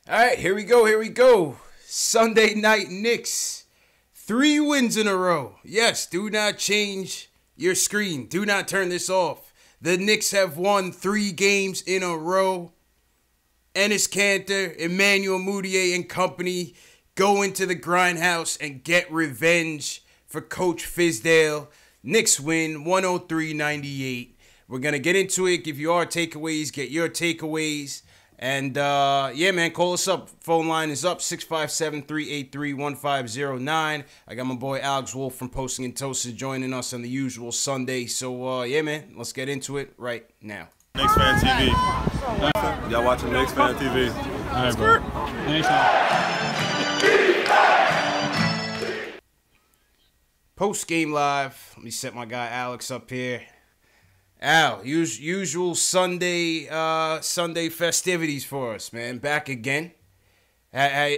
All right, here we go. Here we go. Sunday night Knicks. 3 wins in a row. Yes, do not change your screen. Do not turn this off. The Knicks have won 3 games in a row. Enes Kanter, Emmanuel Mudiay, and company go into the grindhouse and get revenge for Coach Fizdale. Knicks win 103-98. We're going to get into it, give you our takeaways, get your takeaways. And, yeah, man, call us up. Phone line is up, 657-383-1509. I got my boy Alex Wolf from Posting and Toasted joining us on the usual Sunday. So, yeah, man, let's get into it right now. Knicks Fan TV. Y'all watching Knicks Fan TV. All right, bro. Post-game live. Let me set my guy Alex up here. Al, usual Sunday festivities for us, man. Back again. Yeah.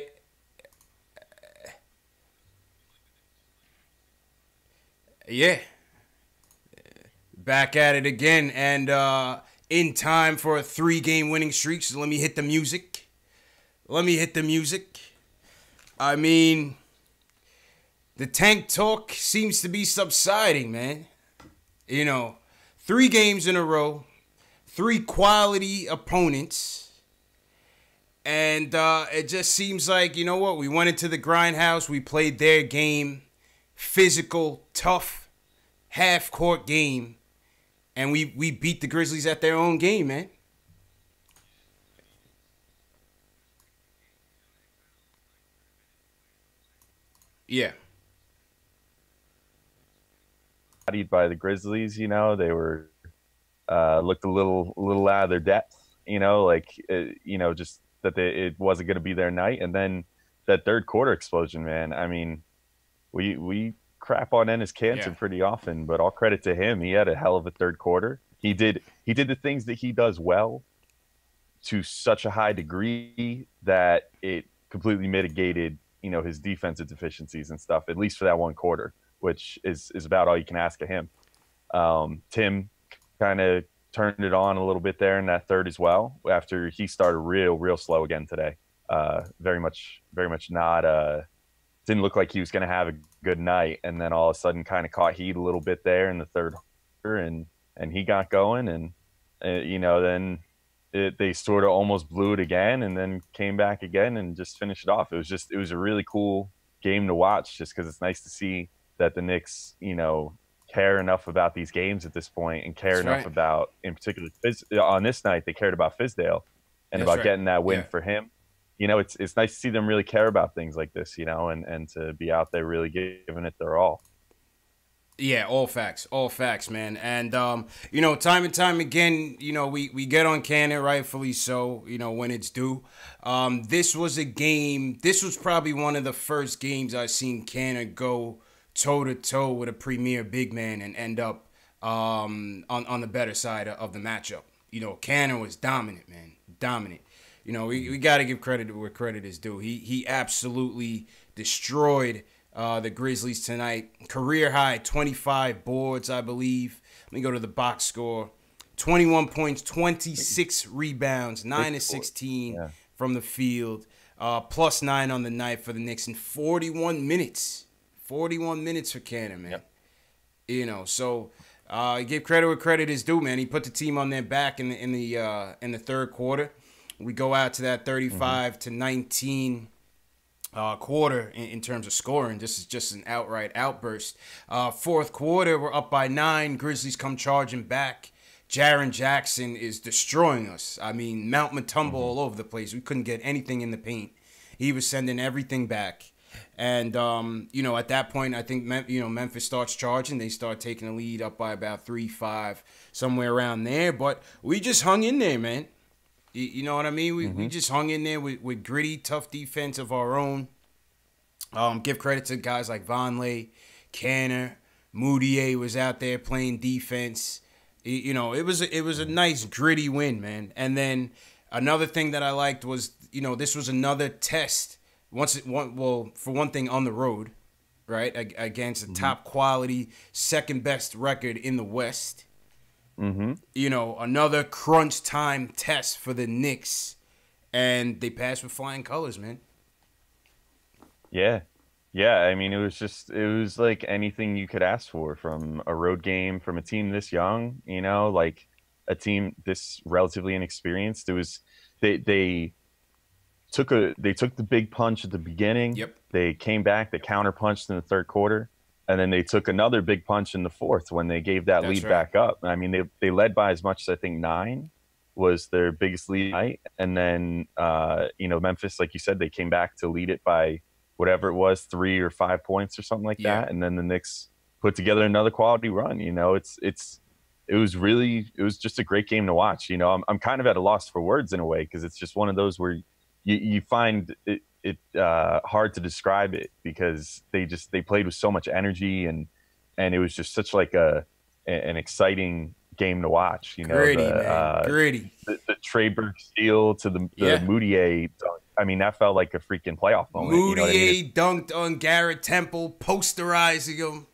Back at it again, and in time for a 3-game winning streak. So let me hit the music. I mean, the tank talk seems to be subsiding, man. You know, 3 games in a row, 3 quality opponents, and it just seems like, you know what, we went into the grindhouse, we played their game, physical, tough, half-court game, and we beat the Grizzlies at their own game, man. Yeah. By the Grizzlies, you know, they were looked a little out of their depth, you know, like just that it wasn't going to be their night. And then that third quarter explosion, man. I mean, we crap on Enes Kanter pretty often, but all credit to him. He had a hell of a third quarter. He did the things that he does well to such a high degree that it completely mitigated, you know, his defensive deficiencies and stuff, at least for that one quarter, which is about all you can ask of him. Tim kind of turned it on a little bit there in that third as well, after he started real slow again today. Very much not, didn't look like he was going to have a good night. And then all of a sudden kind of caught heat a little bit there in the third quarter, and he got going, and, then they sort of almost blew it again and then came back again and just finished it off. It was a really cool game to watch, just because it's nice to see that the Knicks, you know, care enough about these games at this point, and care enough about, in particular, on this night, they cared about Fizdale and about getting that win for him. You know, it's nice to see them really care about things like this, you know, and to be out there really giving it their all. Yeah, all facts, man. And, you know, time and time again, you know, we get on Kanter, rightfully so, you know, when it's due. This was probably one of the first games I've seen Kanter go toe-to-toe with a premier big man and end up on the better side of the matchup. You know, Kanter was dominant, man. Dominant. You know, we got to give credit where credit is due. He absolutely destroyed the Grizzlies tonight. Career high, 25 boards, I believe. Let me go to the box score. 21 points, 26 rebounds, 9 of 16 from the field. Plus 9 on the night for the Knicks in 41 minutes. 41 minutes for Kanter, man. Yep. You know, so give credit where credit is due, man. He put the team on their back in the third quarter. We go out to that 35-19 quarter in terms of scoring. This is just an outright outburst. Fourth quarter, we're up by 9. Grizzlies come charging back. Jaren Jackson is destroying us. I mean, Mount Matumbo all over the place. We couldn't get anything in the paint. He was sending everything back. And, you know, at that point, I think, Memphis starts charging. They start taking the lead up by about 3-5, somewhere around there. But we just hung in there, man. You know what I mean? We just hung in there with gritty, tough defense of our own. Give credit to guys like Vonleh, Kanter, Mudiay was out there playing defense. You know, it was a nice, gritty win, man. And then another thing that I liked was, you know, this was another test. For one thing, on the road, right, against a top quality, second best record in the West. You know, another crunch time test for the Knicks. and they passed with flying colors, man. Yeah. Yeah, I mean, it was like anything you could ask for from a road game, from a team this young, like a team this relatively inexperienced. It was they they took the big punch at the beginning. Yep. They came back, they counterpunched in the third quarter, and then they took another big punch in the fourth when they gave that lead back up. I mean, they led by as much as I think 9 was their biggest lead night, and then Memphis, like you said, they came back to lead it by whatever it was, 3 or 5 points or something like that, and then the Knicks put together another quality run. It was just a great game to watch. I'm kind of at a loss for words in a way, because it's just one of those where you find it hard to describe it, because they played with so much energy, and it was just such like an exciting game to watch. Gritty, man. Gritty. The Trey Burke steal to the Moutier dunk. I mean, that felt like a freaking playoff moment. Moutier dunked on Garrett Temple, posterizing him.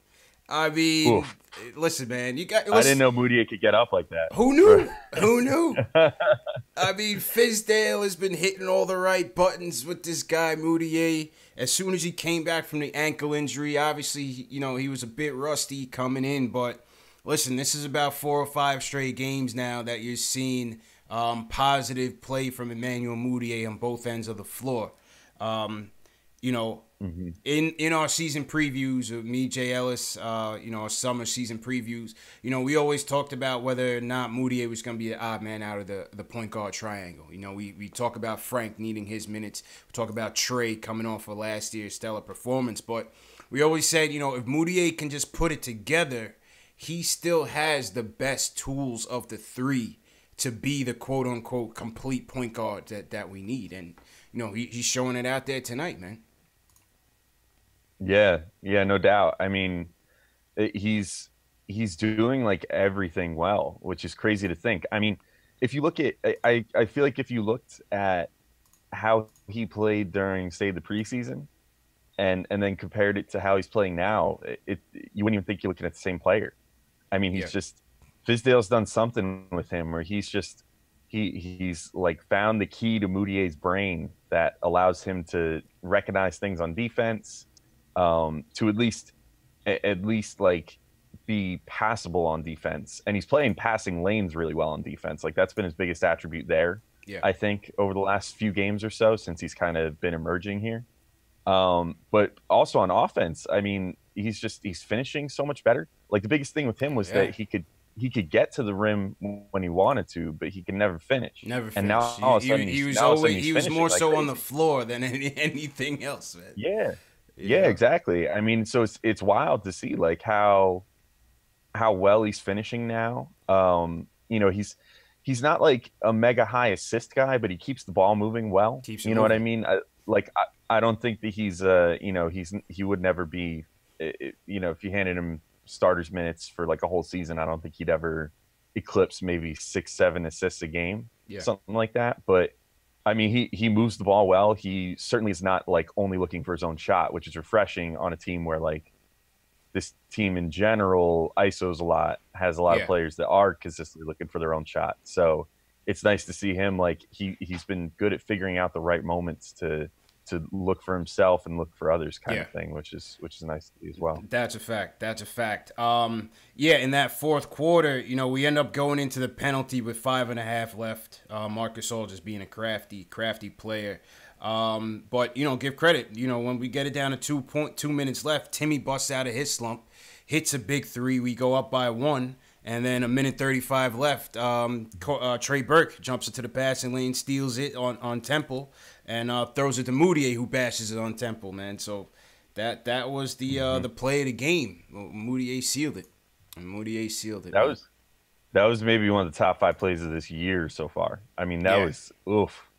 I mean, oof. Listen, man, I didn't know Moutier could get up like that. Who knew? Who knew? I mean, Fizdale has been hitting all the right buttons with this guy, Moutier. As soon as he came back from the ankle injury, obviously, he was a bit rusty coming in. But listen, this is about 4 or 5 straight games now that you're seeing positive play from Emmanuel Moutier on both ends of the floor. In our season previews with me, Jay Ellis, our summer season previews, we always talked about whether or not Moutier was going to be the odd man out of the point guard triangle. We talk about Frank needing his minutes. We talk about Trey coming off of last year's stellar performance. But we always said, if Moutier can just put it together, he still has the best tools of the 3 to be the quote-unquote complete point guard that we need. And, he's showing it out there tonight, man. Yeah, no doubt. I mean, he's doing like everything well, which is crazy to think. I mean, if you look at, I feel like if you looked at how he played during, say, the preseason, and then compared it to how he's playing now, you wouldn't even think you're looking at the same player. I mean, he's just, Fizdale's done something with him where he's like found the key to Moutier's brain that allows him to recognize things on defense, to at least like be passable on defense. And he's playing passing lanes really well on defense. Like, that's been his biggest attribute there, I think, over the last few games or so, since he's kind of been emerging here. But also on offense, I mean, he's finishing so much better. Like, the biggest thing with him was that he could get to the rim when he wanted to, but he could never finish. And now all of a sudden he was more so like on the floor than anything else, man. Yeah, exactly. I mean, so it's wild to see like how well he's finishing now. He's not like a mega high assist guy, but he keeps the ball moving well. You know what I mean? I don't think that he would never be, if you handed him starters minutes for like a whole season, I don't think he'd ever eclipse maybe 6-7 assists a game, something like that. But I mean, he moves the ball well. He certainly is not like only looking for his own shot, which is refreshing on a team where like this team in general ISOs a lot, has a lot of players that are consistently looking for their own shot. So it's nice to see him, like he's been good at figuring out the right moments to look for himself and look for others, kind of thing, which is nice to see as well. That's a fact. In that fourth quarter, we end up going into the penalty with 5.5 left. Marc Gasol just being a crafty player. But give credit. When we get it down to 2.2 minutes left, Timmy busts out of his slump, hits a big 3. We go up by 1. And then 1:35 left. Trey Burke jumps into the passing lane, steals it on Temple, and throws it to Moutier, who bashes it on Temple, man. So that was the play of the game. Moutier sealed it. That was maybe one of the top 5 plays of this year so far. I mean, that was oof.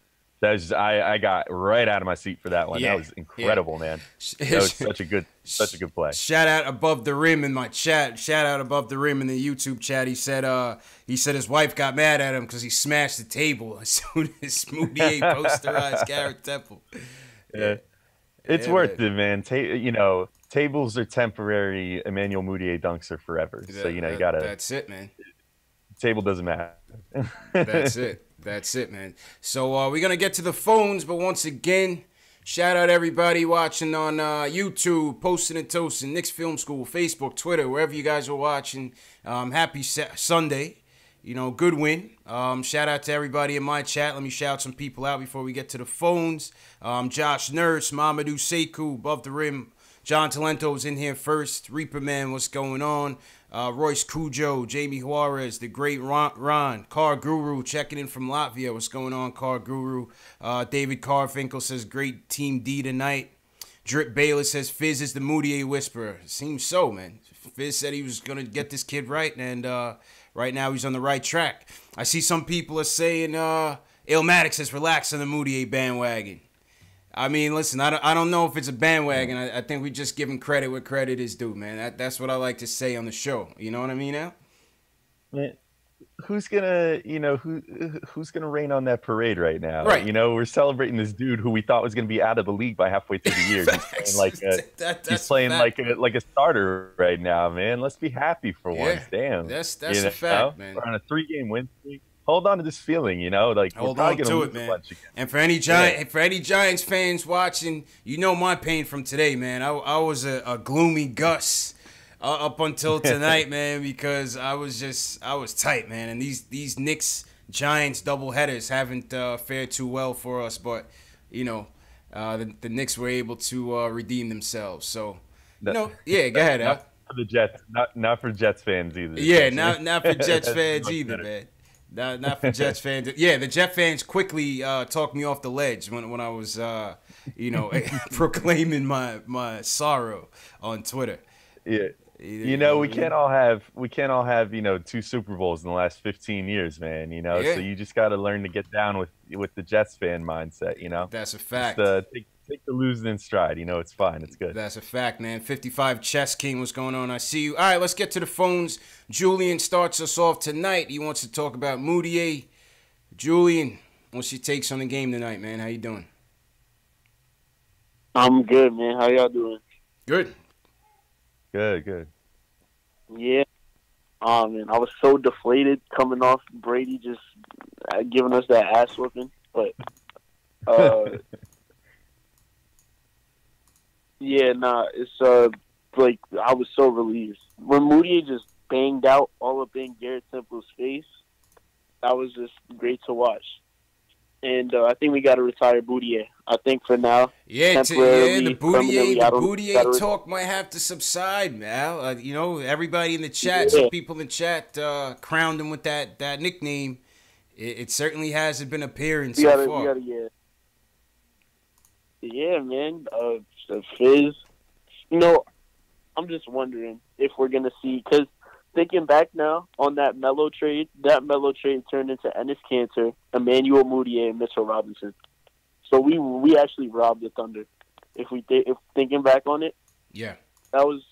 That was I got right out of my seat for that one. That was incredible, man. That was such a good play. Shout out Above the Rim in my chat. Shout out Above the Rim in the YouTube chat. He said his wife got mad at him because he smashed the table as soon as Moutier posterized Garrett Temple. Yeah. It's worth it, man. Tables are temporary. Emmanuel Moutier dunks are forever. So you gotta. That's it, man. Table doesn't matter. That's it. That's it, man. So we're going to get to the phones, but once again, shout out everybody watching on YouTube, Posting and Toasting, Knicks Film School, Facebook, Twitter, wherever you guys are watching. Happy Sunday. You know, good win. Shout out to everybody in my chat. Let me shout some people out before we get to the phones. Josh Nurse, Mamadou Sekou, Above the Rim. John Talento's in here first. Reaper Man, what's going on? Royce Cujo, Jamie Juarez, the great Ron. Car Guru checking in from Latvia. What's going on, Car Guru? David Carfinkel says, great Team D tonight. Drip Bayless says, Fizz is the Moutier whisperer. Seems so, man. Fizz said he was going to get this kid right, and right now he's on the right track. I see some people are saying Illmatic says, relax on the Moutier bandwagon. I mean, listen, I don't know if it's a bandwagon. I think we just giving credit where credit is due, man. That's what I like to say on the show. You know what I mean, Al? Man, who's gonna rain on that parade right now? Right. You know, we're celebrating this dude who we thought was gonna be out of the league by halfway through the year. He's playing like a starter right now, man. Let's be happy for once. Damn. That's a fact, man. We're on a 3-game win streak. Hold on to this feeling, you know, like hold on to it, man. And for any Giants fans watching, you know my pain from today, man. I was a gloomy Gus up until tonight, man, because I was tight, man. And these Knicks Giants doubleheaders haven't fared too well for us, but you know, the Knicks were able to redeem themselves. So you know, yeah, go ahead, Al. For the Jets, not for Jets fans either. Yeah, not for Jets fans either, man. Not for Jets fans. Yeah, the Jet fans quickly talked me off the ledge when I was, you know, proclaiming my sorrow on Twitter. Yeah, you know, we can't all have you know 2 Super Bowls in the last 15 years, man. You know, so you just got to learn to get down with the Jets fan mindset. You know, that's a fact. Just, take the losing in stride. You know, it's fine. It's good. That's a fact, man. 55 Chess King, what's going on? I see you. All right, let's get to the phones. Julian starts us off tonight. He wants to talk about Moutier. Julian, what's your takes on the game tonight, man? How you doing? I'm good, man. How y'all doing? Good. Good. Yeah. Man, I was so deflated coming off Brady just giving us that ass whooping, but yeah, it's like I was so relieved when Moutier just banged out all up in Garrett Temple's face. That was just great to watch, and I think we got to retire Moutier. I think for now, the Moutier talk might have to subside, Mal. You know, everybody in the chat, some people in chat crowned him with that nickname. It certainly hasn't been appearing so far. Yeah, man. Fizz. You know, I'm just wondering if we're going to see, because thinking back now on that Melo trade turned into Ennis Cantor, Emmanuel Moutier, and Mitchell Robinson. So we actually robbed the Thunder. If thinking back on it, yeah, that was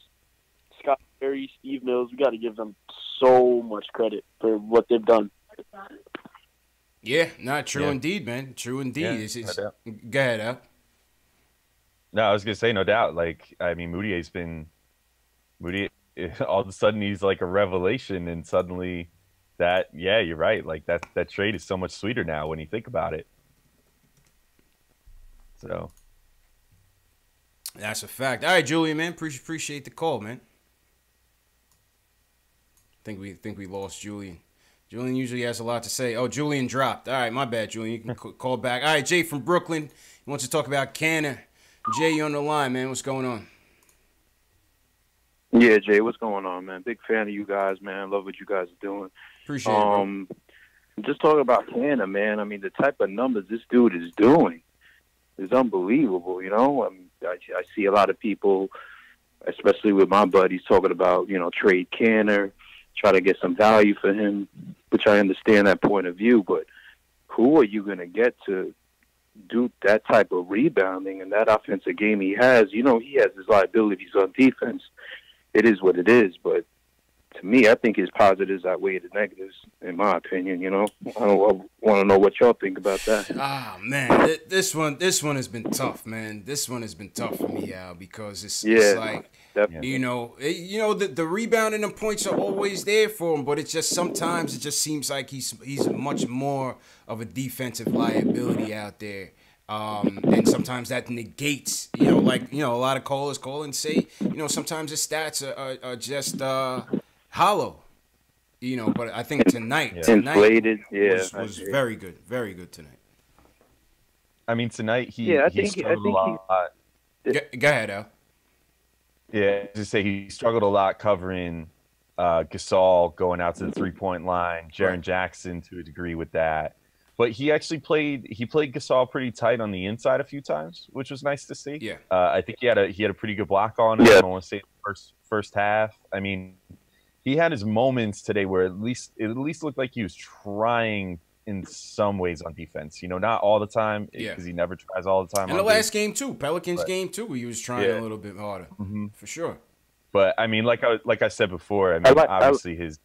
Scott Perry, Steve Mills. We got to give them so much credit for what they've done. Yeah, not true indeed, man. True indeed. Yeah, go ahead, Al. No, I was gonna say no doubt. Like, I mean, Moutier, all of a sudden he's like a revelation, and suddenly you're right. Like that trade is so much sweeter now when you think about it. So that's a fact. All right, Julian, man, appreciate the call, man. Think we lost Julian. Julian usually has a lot to say. Oh, Julian dropped. All right, my bad, Julian. You can call back. All right, Jay from Brooklyn. He wants to talk about Canner. Jay, you on the line, man. What's going on? Yeah, Jay, what's going on, man? Big fan of you guys, man. Love what you guys are doing. Appreciate it, bro. Just talking about Canner, man. I mean, the type of numbers this dude is doing is unbelievable, you know? I mean, I see a lot of people, especially with my buddies, talking about, you know, trade Canner, try to get some value for him, which I understand that point of view, but who are you going to get to do that type of rebounding and that offensive game he has? You know, he has his liabilities on defense. It is what it is, but to me, I think his positives outweigh the negatives, in my opinion. You know, I want to know what y'all think about that. Ah man, this one has been tough, man. This one has been tough for me, Al, because it's like definitely. you know, the rebounding and points are always there for him, but it's just sometimes it just seems like he's much more of a defensive liability out there. And sometimes that negates, a lot of callers call and say, sometimes his stats are just hollow, but I think tonight inflated, was very good tonight. I mean, tonight he struggled a lot. Go ahead, Al. Yeah, just say he struggled a lot covering Gasol going out to the 3-point line, Jaren Jackson to a degree with that. But he actually played Gasol pretty tight on the inside a few times, which was nice to see. Yeah. I think he had a pretty good block on him. I want to say first half. I mean, he had his moments today where it at least looked like he was trying in some ways on defense. Not all the time because he never tries all the time. And the last game too, Pelicans game too, he was trying a little bit harder for sure. But I mean, like I said before, I mean, obviously his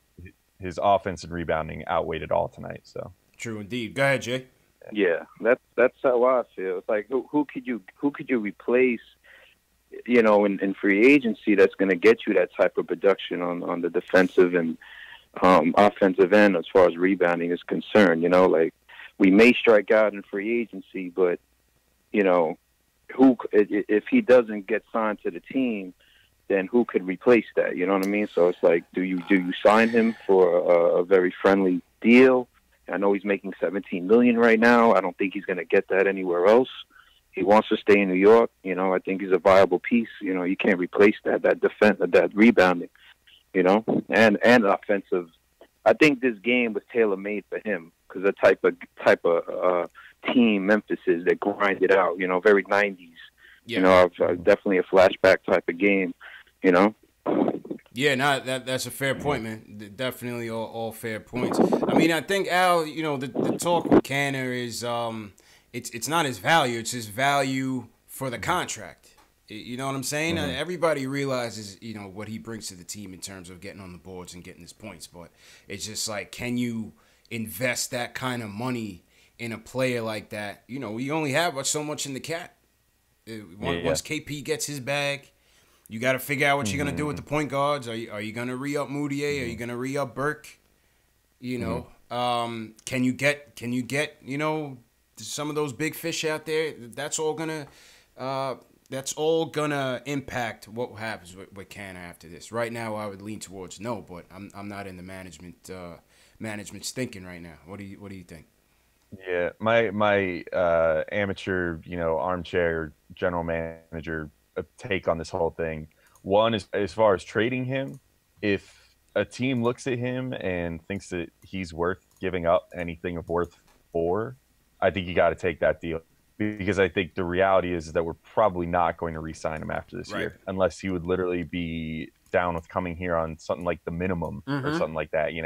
offense and rebounding outweighed it all tonight. So. True indeed. Go ahead, Jay. Yeah, that's how I feel. It's like who could you replace, in free agency that's going to get you that type of production on the defensive and offensive end as far as rebounding is concerned. Like we may strike out in free agency, but who if he doesn't get signed to the team, then who could replace that? You know what I mean? So it's like, do you sign him for a very friendly deal? I know he's making $17 million right now. I don't think he's going to get that anywhere else. He wants to stay in New York. I think he's a viable piece. You can't replace that defense, that rebounding. And offensive. I think this game was tailor made for him because the type of team Memphis is that grind it out. Very 90s. Yeah. Definitely a flashback type of game. Yeah, that's a fair point, man. Definitely all fair points. I mean, I think, Al, the talk with Canner is it's not his value, it's his value for the contract. You know what I'm saying? Mm-hmm. Everybody realizes, what he brings to the team in terms of getting on the boards and getting his points, but it's just like, can you invest that kind of money in a player like that? We only have so much in the cap. Once KP gets his bag, you got to figure out what you're gonna do with the point guards. Are you gonna re-up Moutier? Are you gonna re-up Burke? Can you get some of those big fish out there? That's all gonna impact what happens with Canner after this. Right now, I would lean towards no, but I'm not in the management's thinking right now. What do you think? Yeah, my amateur armchair general manager take on this whole thing. One is, as far as trading him, if a team looks at him and thinks that he's worth giving up anything of worth for, I think you got to take that deal, because I think the reality is that we're probably not going to re-sign him after this year, unless he would literally be down with coming here on something like the minimum or something like that. I mean,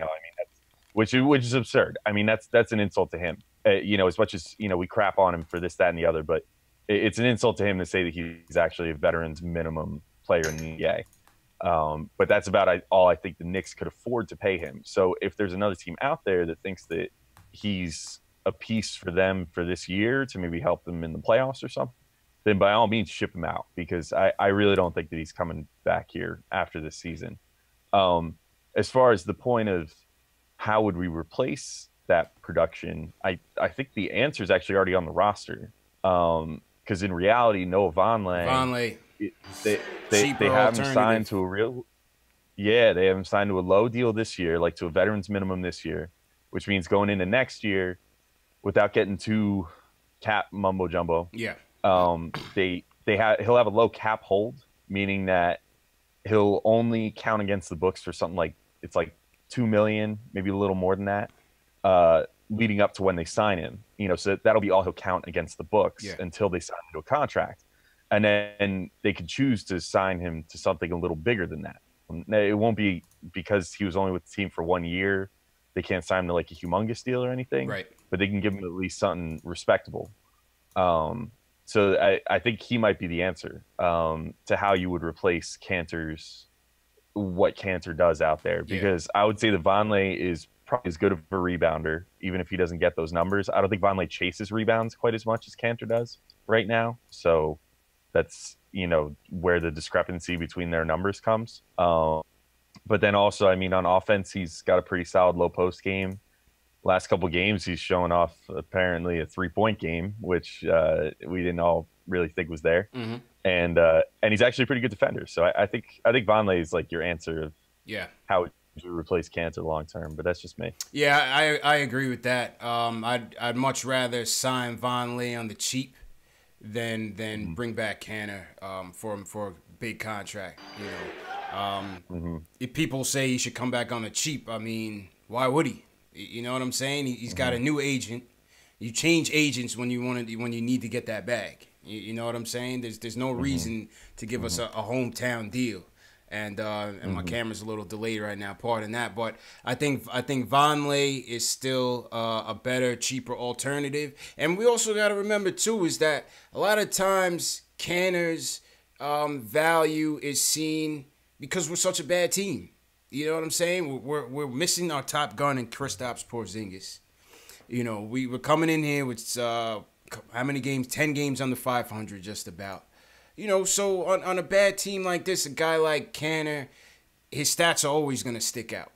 which is absurd. I mean, that's an insult to him. As much as we crap on him for this, that, and the other, but it's an insult to him to say that he's actually a veterans minimum player in the NBA. But that's about all I think the Knicks could afford to pay him. So if there's another team out there that thinks that he's a piece for them for this year to maybe help them in the playoffs or something, then by all means ship him out, because I really don't think that he's coming back here after this season. As far as the point of how would we replace that production, I think the answer is actually already on the roster. Because in reality, Noah Vonleh, they have him signed to they have him signed to a low deal this year, like to a veterans minimum this year, which means going into next year, without getting too cap mumbo jumbo. Yeah. He'll have a low cap hold, meaning that he'll only count against the books for something like $2 million, maybe a little more than that, leading up to when they sign him. So that'll be all he'll count against the books until they sign him to a contract, and then they could choose to sign him to something a little bigger than that. It won't be because he was only with the team for 1 year. They can't sign him to like a humongous deal or anything, right? But they can give him at least something respectable. So I think he might be the answer to how you would replace Cantor's what Cantor does out there, because I would say that Vonleh is probably as good of a rebounder, even if he doesn't get those numbers. I don't think Vonleh chases rebounds quite as much as Cantor does right now. So that's, where the discrepancy between their numbers comes. But then also, I mean, on offense, he's got a pretty solid low post game. Last couple games, he's showing off apparently a 3-point game, which we didn't all really think was there. Mm-hmm. And he's actually a pretty good defender. So I think Vonleh is like your answer of how to replace Cantor long term. But that's just me. Yeah, I agree with that. I'd much rather sign Vonleh on the cheap than bring back Cantor for a big contract. If people say he should come back on the cheap, I mean, why would he? You know what I'm saying? He's got a new agent. You change agents when you need to get that bag. You know what I'm saying? There's no reason to give us a hometown deal. And my camera's a little delayed right now. Pardon that, but I think Vonleh is still a better, cheaper alternative. And we also got to remember too is that a lot of times Cantor's value is seen because we're such a bad team. You know what I'm saying? We're missing our top gun in Kristaps Porzingis. We were coming in here with how many games? 10 games under 500, just about. So on a bad team like this, a guy like Cantor, his stats are always going to stick out.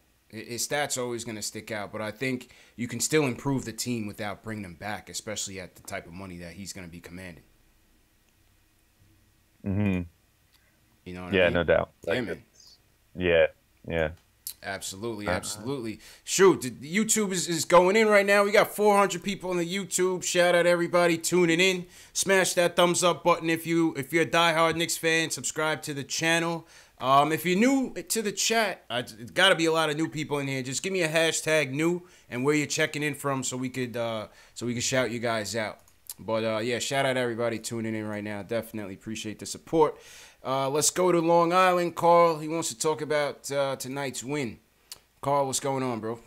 But I think you can still improve the team without bringing him back, especially at the type of money that he's going to be commanding. Mm-hmm. You know what I mean? No doubt. Yeah, man. Yeah. Absolutely. Shoot, the YouTube is going in right now. We got 400 people on the YouTube. Shout out everybody tuning in. Smash that thumbs up button if you're a diehard Knicks fan. Subscribe to the channel. If you're new to the chat, it's got to be a lot of new people in here. Just give me a hashtag new and where you're checking in from, so we could shout you guys out. But shout out everybody tuning in right now. Definitely appreciate the support. Let's go to Long Island. Carl, he wants to talk about tonight's win. Carl, what's going on, bro?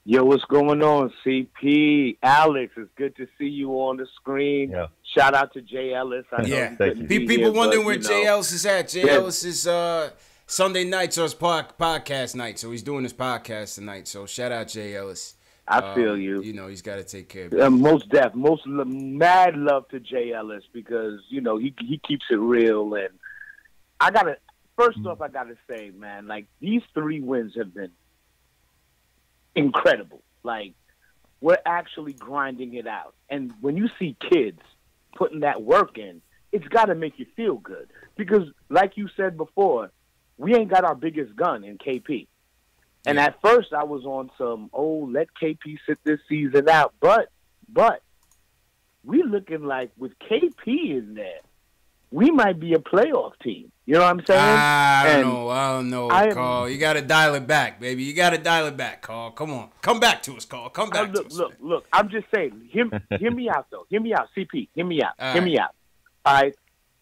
Yo, what's going on, CP? Alex, it's good to see you on the screen. Yeah. Shout out to Jay Ellis. I know thank you. People wondering where Jay Ellis is at. Jay Ellis is Sunday nights or his podcast night, so he's doing his podcast tonight. So shout out Jay Ellis. I feel you. He's got to take care of it. Most mad love to Jay Ellis because he keeps it real, and first off, I gotta say, man, like these 3 wins have been incredible. Like we're actually grinding it out, and when you see kids putting that work in, it's got to make you feel good because, like you said before, we ain't got our biggest gun in KP. And at first I was on some, let KP sit this season out. But we looking like with KP in there, we might be a playoff team. You know what I'm saying? I don't know, Carl. You got to dial it back, baby. You got to dial it back, Carl. Come on. Come back to us, Carl. Come back to us. Look. I'm just saying. Hear me out, though. Hear me out, CP. Hear me out. All Hear me out. All right?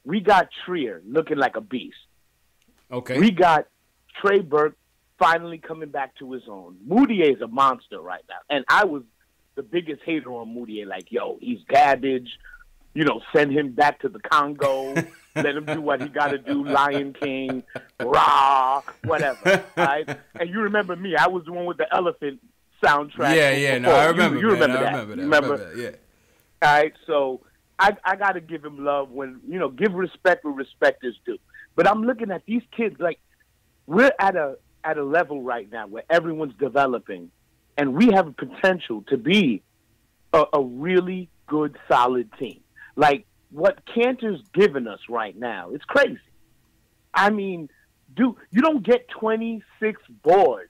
We got Trier looking like a beast. Okay. We got Trey Burke finally coming back to his own. Moutier is a monster right now. And I was the biggest hater on Moutier. Like, he's garbage. Send him back to the Congo. Let him do what he got to do. Lion King, rah, whatever. Right? And you remember me. I was the one with the elephant soundtrack. Yeah. No, I remember. You remember that. I remember that. Yeah. All right. So I got to give him love when, give respect where respect is due. But I'm looking at these kids like we're at a level right now where everyone's developing, and we have a potential to be a really good, solid team. Like what Cantor's given us right now, it's crazy. I mean, you don't get 26 boards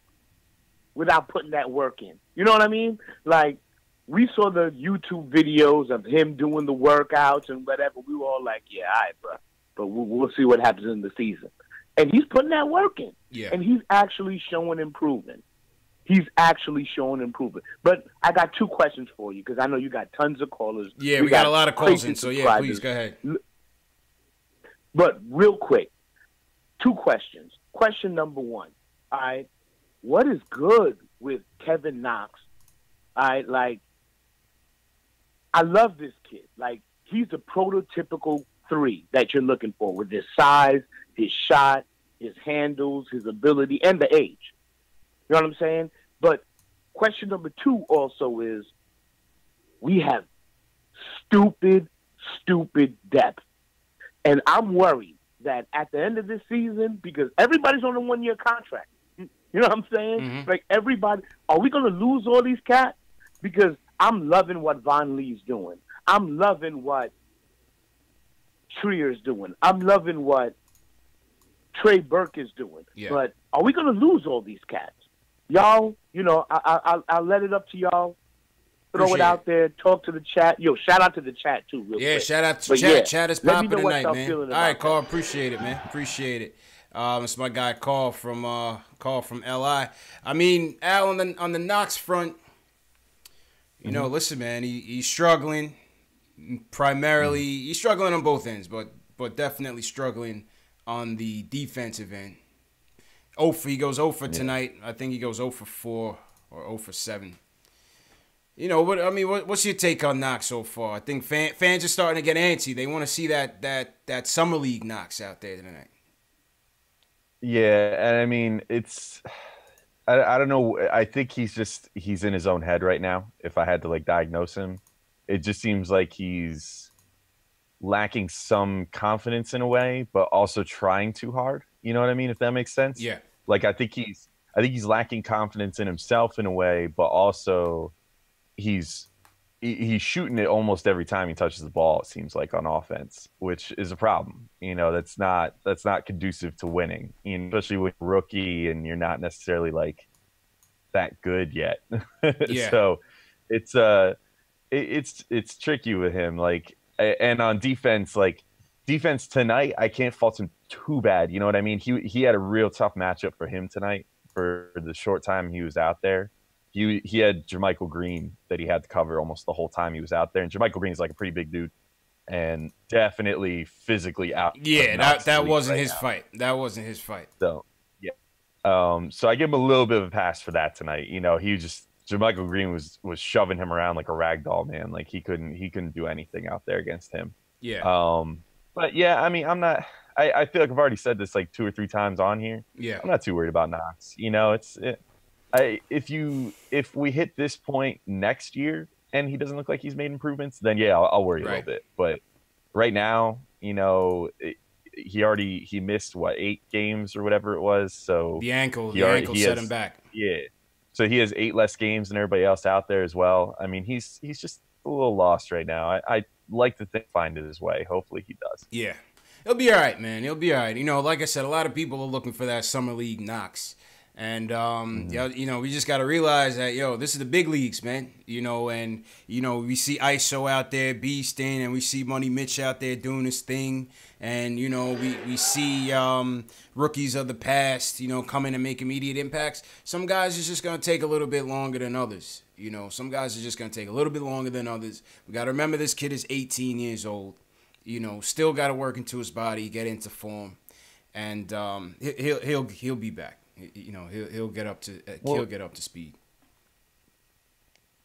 without putting that work in. You know what I mean? Like we saw the YouTube videos of him doing the workouts and whatever. We were all like, yeah, all right, bro. But we'll see what happens in the season. And he's putting that work in. Yeah. And he's actually showing improvement. But I got 2 questions for you because I know you got tons of callers. Yeah, we got a lot of calls in, so yeah, please go ahead. But real quick, 2 questions. Question number 1, all right, what is good with Kevin Knox? All right, like, I love this kid. Like, he's the prototypical 3 that you're looking for with his size, his shot, his handles, his ability, and the age. You know what I'm saying? But question number 2 also is we have stupid depth. And I'm worried that at the end of this season, because everybody's on a 1-year contract, you know what I'm saying? Mm-hmm. Like, everybody, are we going to lose all these cats? Because I'm loving what Von Lee's doing. I'm loving what Trier's doing. I'm loving what Trey Burke is doing. Yeah. But are we going to lose all these cats? Y'all, you know, I'll let it up to y'all. Throw Appreciate it out there. Talk to the chat. Yo, shout out to the chat, too, real quick. Shout out to But chat. yeah, Chat is let me popping know what tonight, y'all man. feeling All right, about Carl. that. Appreciate it, man. Appreciate it. It's my guy Carl from LI. I mean, Al on the Knox front. You know, listen, man. He's struggling. Primarily, he's struggling on both ends, but definitely struggling on the defensive end. He goes 0 for tonight. I think he goes 0 for 4 or 0 for 7. You know, what's your take on Knox so far? I think fans are starting to get antsy. They want to see that summer league Knox out there tonight. Yeah, and I mean, I don't know. I think he's in his own head right now. If I had to like diagnose him, it just seems like he's lacking some confidence in a way, but also trying too hard. You know what I mean? If that makes sense. Yeah. Like I think he's lacking confidence in himself in a way, but also he's shooting it almost every time he touches the ball, it seems like, on offense, which is a problem. You know, that's not conducive to winning, especially with rookie and you're not necessarily like that good yet. Yeah. So it's tricky with him. Like, and on defense, like defense tonight, I can't fault him too bad. You know what I mean? He had a real tough matchup for him tonight for the short time he was out there. He had Jermichael Green that he had to cover almost the whole time he was out there. And Jermichael Green is like a pretty big dude and definitely physically out. Yeah, that wasn't his fight. That wasn't his fight. So, yeah. So I give him a little bit of a pass for that tonight. You know, Jermichael Green was shoving him around like a rag doll, man. Like he couldn't do anything out there against him. Yeah. But yeah, I mean, I feel like I've already said this like 2 or 3 times on here. Yeah. I'm not too worried about Knox. You know, if we hit this point next year and he doesn't look like he's made improvements, then yeah, I'll worry a little bit. But right now, you know, he missed 8 games or whatever it was. So the ankle set him back. Yeah. So he has 8 less games than everybody else out there as well. I mean, he's just a little lost right now. I like to find it his way. Hopefully he does. Yeah. He'll be all right, man. He'll be all right. You know, like I said, a lot of people are looking for that summer league Knox. And, you know, we just got to realize that, this is the big leagues, man. You know, and, you know, we see ISO out there beasting, and we see Money Mitch out there doing his thing. And, you know, we see rookies of the past, come in and make immediate impacts. Some guys is just going to take a little bit longer than others. You know, some guys are just going to take a little bit longer than others. We got to remember this kid is 18 years old. You know, still got to work into his body, get into form. And he'll be back. You know, he'll get up to speed.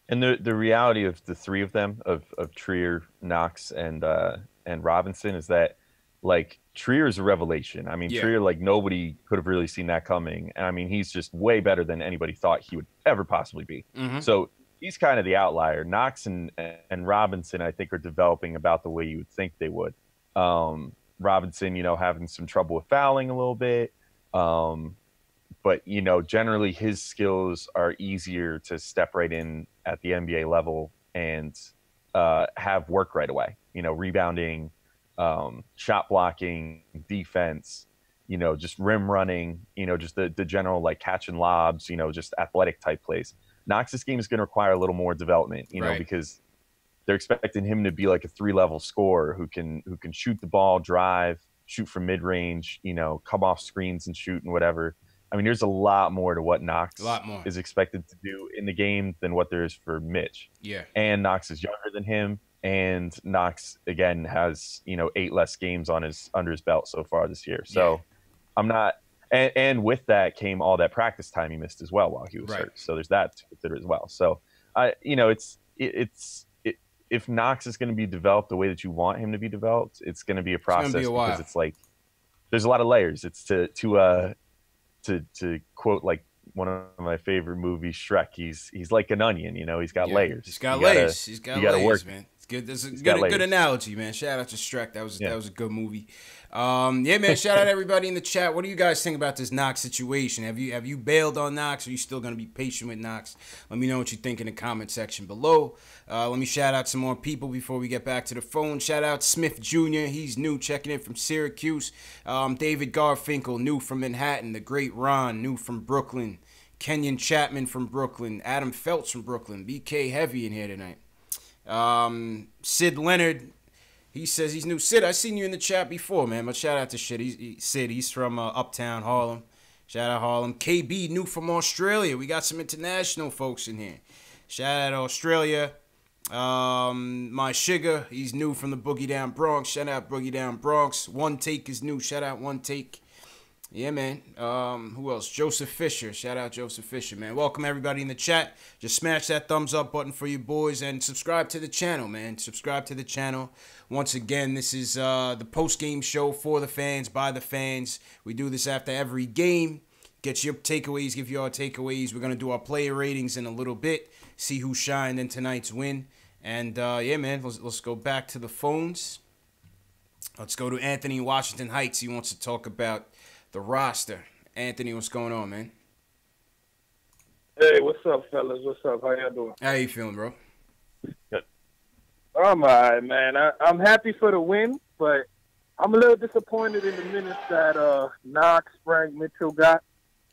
And the reality of the 3 of them, of Trier, Knox, and Robinson, is that like Trier is a revelation. I mean, Trier, like nobody could have really seen that coming. And I mean, he's just way better than anybody thought he would ever possibly be. Mm-hmm. So he's kind of the outlier. Knox and Robinson, I think, are developing about the way you would think they would. Robinson, having some trouble with fouling a little bit. But, generally his skills are easier to step right in at the NBA level and have work right away. Rebounding, shot blocking, defense, just rim running, just the general like catch and lobs, just athletic type plays. Knox's game is going to require a little more development, because they're expecting him to be like a 3-level scorer who can shoot the ball, drive, shoot from mid range, come off screens and shoot and whatever. I mean, there's a lot more to what Knox is expected to do in the game than what there is for Mitch. Yeah. And Knox is younger than him. And Knox, again, has, 8 less games under his belt so far this year. So I'm not – and with that came all that practice time he missed as well while he was hurt. So there's that to consider as well. So, if Knox is going to be developed the way that you want him to be developed, it's going to be a process because it's like there's a lot of layers. It's to quote like one of my favorite movies, Shrek. He's like an onion, you know. He's got layers. He's got layers. He's got layers, work, man. It's good. That's a good analogy, man. Shout out to Shrek. That was a good movie. Yeah, man. Shout out everybody in the chat. What do you guys think about this Knox situation? Have you bailed on Knox? Or are you still gonna be patient with Knox? Let me know what you think in the comment section below. Let me shout out some more people before we get back to the phone. Shout out Smith Jr. He's new, checking in from Syracuse. David Garfinkel, new from Manhattan. The Great Ron, new from Brooklyn. Kenyon Chapman from Brooklyn. Adam Feltz from Brooklyn. BK Heavy in here tonight. Sid Leonard, he says he's new. Sid, I seen you in the chat before, man. But shout out to Sid. He's from Uptown Harlem. Shout out Harlem. KB, new from Australia. We got some international folks in here. Shout out Australia. My Sugar, he's new from the Boogie Down Bronx. Shout out Boogie Down Bronx. One Take is new. Shout out One Take. Yeah, man. Who else? Joseph Fisher. Shout out Joseph Fisher, man. Welcome everybody in the chat. Just smash that thumbs up button for you boys and subscribe to the channel, man. Subscribe to the channel. Once again, this is the post-game show for the fans, by the fans. We do this after every game. Get your takeaways, give you our takeaways. We're going to do our player ratings in a little bit. See who shined in tonight's win. And, yeah, man, let's go back to the phones. Let's go to Anthony in Washington Heights. He wants to talk about the roster. Anthony, what's going on, man? Hey, what's up, fellas? What's up? How y'all doing? How you feeling, bro? Good. I'm all right, man. I'm happy for the win, but I'm a little disappointed in the minutes that Knox, Frank, Mitchell got.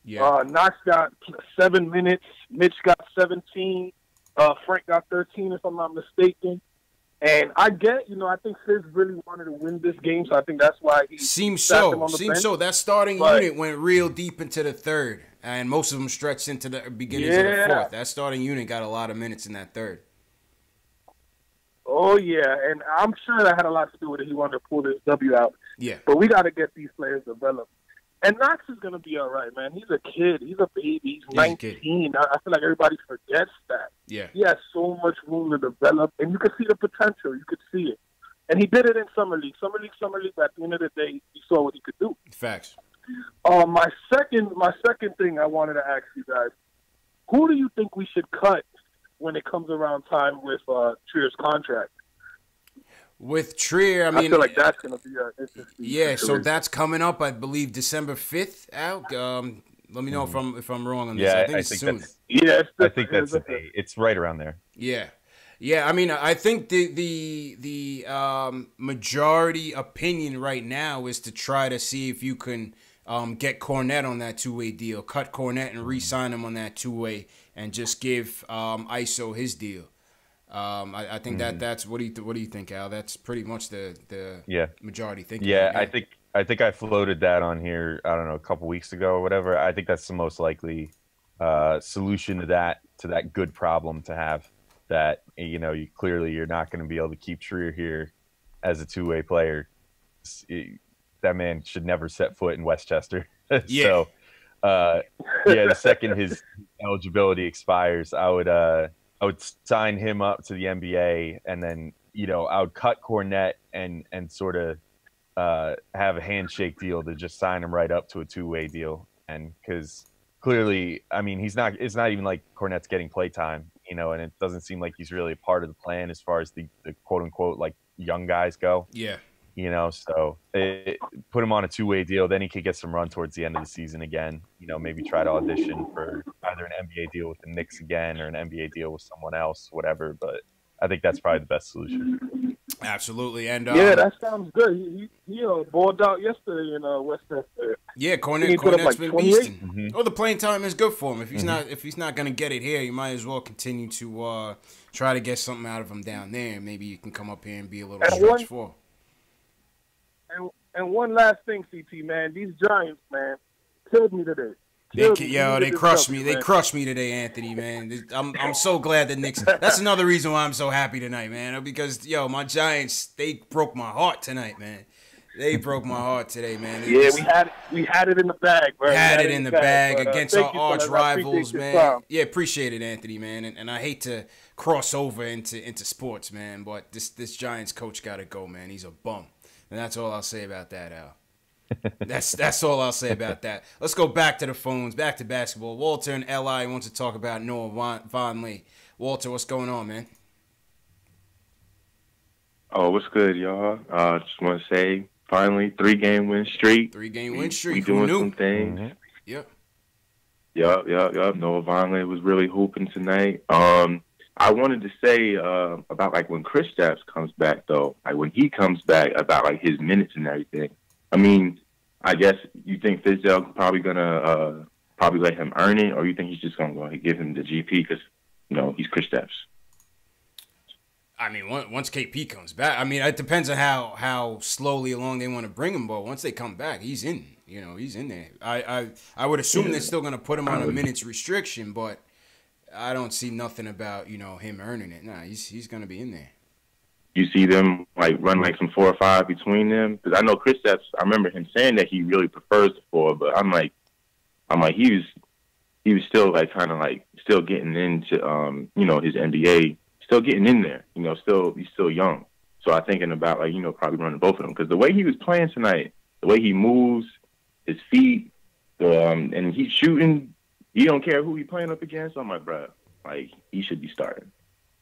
Yeah. Knox got 7 minutes. Mitch got 17. Frank got 13, if I'm not mistaken. And I think Fizz really wanted to win this game, so I think that's why he seems sat him on the so. bench. That starting unit went real deep into the third, and most of them stretched into the beginnings of the fourth. That starting unit got a lot of minutes in that third. Oh, yeah, and I'm sure that had a lot to do with it. He wanted to pull this W out. Yeah. But we got to get these players developed. And Knox is going to be all right, man. He's a kid. He's a baby. He's 19. I feel like everybody forgets that. Yeah. He has so much room to develop, and you can see the potential. You could see it. And he did it in Summer League. Summer League, at the end of the day, you saw what he could do. Facts. My second thing I wanted to ask you guys, who do you think we should cut when it comes around time with Trier's contract? With Trier, I feel like that's going to be an interesting yeah, situation. So that's coming up, I believe, December 5th, Al. Let me know if I'm wrong on this. Yeah, I think it's soon. I think that's the day. It's right around there. Yeah. Yeah, I mean, I think the majority opinion right now is to try to see if you can get Cornette on that two-way deal, cut Cornette and re-sign him on that two-way, and just give ISO his deal. I think that's what do you think, Al? That's pretty much the majority thinking. Yeah, I think I floated that on here. I don't know, a couple weeks ago or whatever. I think that's the most likely solution to that good problem to have. That you're not going to be able to keep Trier here as a two-way player. That man should never set foot in Westchester. Yeah. So, the second his eligibility expires, I would sign him up to the NBA, and then I would cut Cornette and sort of have a handshake deal to just sign him right up to a two-way deal. And because clearly, I mean, it's not even like Cornette's getting playtime, and it doesn't seem like he's really a part of the plan as far as the quote unquote like young guys go. Yeah. So put him on a two-way deal, then he could get some run towards the end of the season again. Maybe try to audition for either an NBA deal with the Knicks again or an NBA deal with someone else, whatever. But I think that's probably the best solution. Absolutely, and that sounds good. He balled out yesterday in Westchester. Yeah, Cornette's been beasting. Mm-hmm. Oh, the playing time is good for him. If he's not gonna get it here, you might as well continue to try to get something out of him down there. Maybe you can come up here and be a little stretch for. And one last thing, CT, man, these Giants, man, killed me today. They crushed me. They crushed me today, Anthony, man. I'm so glad the Knicks. That's another reason why I'm so happy tonight, man. Because my Giants, they broke my heart tonight, man. They broke my heart today, man. We had it in the bag, bro. Had it in the bag against our arch rivals, man. Yeah, appreciate it, Anthony, man. And I hate to cross over into sports, man, but this Giants coach got to go, man. He's a bum. And that's all I'll say about that, Al. That's all I'll say about that. Let's go back to the phones, back to basketball. Walter in LI wants to talk about Noah Vonleh. Walter, what's going on, man? Oh, what's good, y'all? Just want to say, finally, 3-game win streak. 3-game win streak. We doing some things. Mm-hmm. Yep. Yup. Noah Vonleh was really hooping tonight. I wanted to say about like when Kristaps comes back, though. Like when he comes back, about like his minutes and everything. I mean, I guess you think Fizdale probably gonna probably let him earn it, or you think he's just gonna go ahead and give him the GP because he's Kristaps. I mean, once KP comes back, I mean, it depends on how slowly along they want to bring him. But once they come back, he's in. He's in there. I would assume they're still gonna put him on a minutes restriction, but I don't see nothing about him earning it. Nah, he's gonna be in there. You see them like run like some 4 or 5 between them, because I know Kristaps. I remember him saying that he really prefers the 4, but I'm like he was still like kind of like still getting into his NBA. Still getting in there, he's still young. So I'm thinking about probably running both of them, because the way he was playing tonight, the way he moves, his feet, and he's shooting, he don't care who he's playing up against. I'm like, bro, like he should be starting.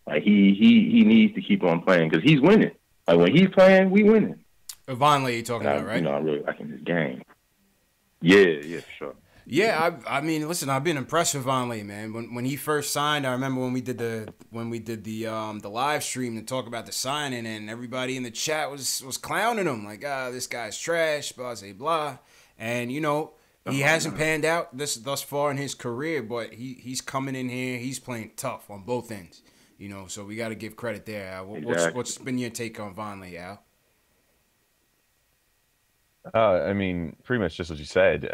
Like he needs to keep on playing because he's winning. Like when he's playing, we winning. Vonleh, you talking about, right? I really liking this game. Yeah, for sure. Yeah, I mean, listen, I've been impressed with Vonleh, man. When he first signed, I remember when we did the live stream to talk about the signing, and everybody in the chat was clowning him like, this guy's trash, blah blah blah, and he hasn't panned out thus far in his career, but he's coming in here, he's playing tough on both ends, so we got to give credit there. Al. What's been your take on Vonleh, Al? I mean, pretty much just what you said.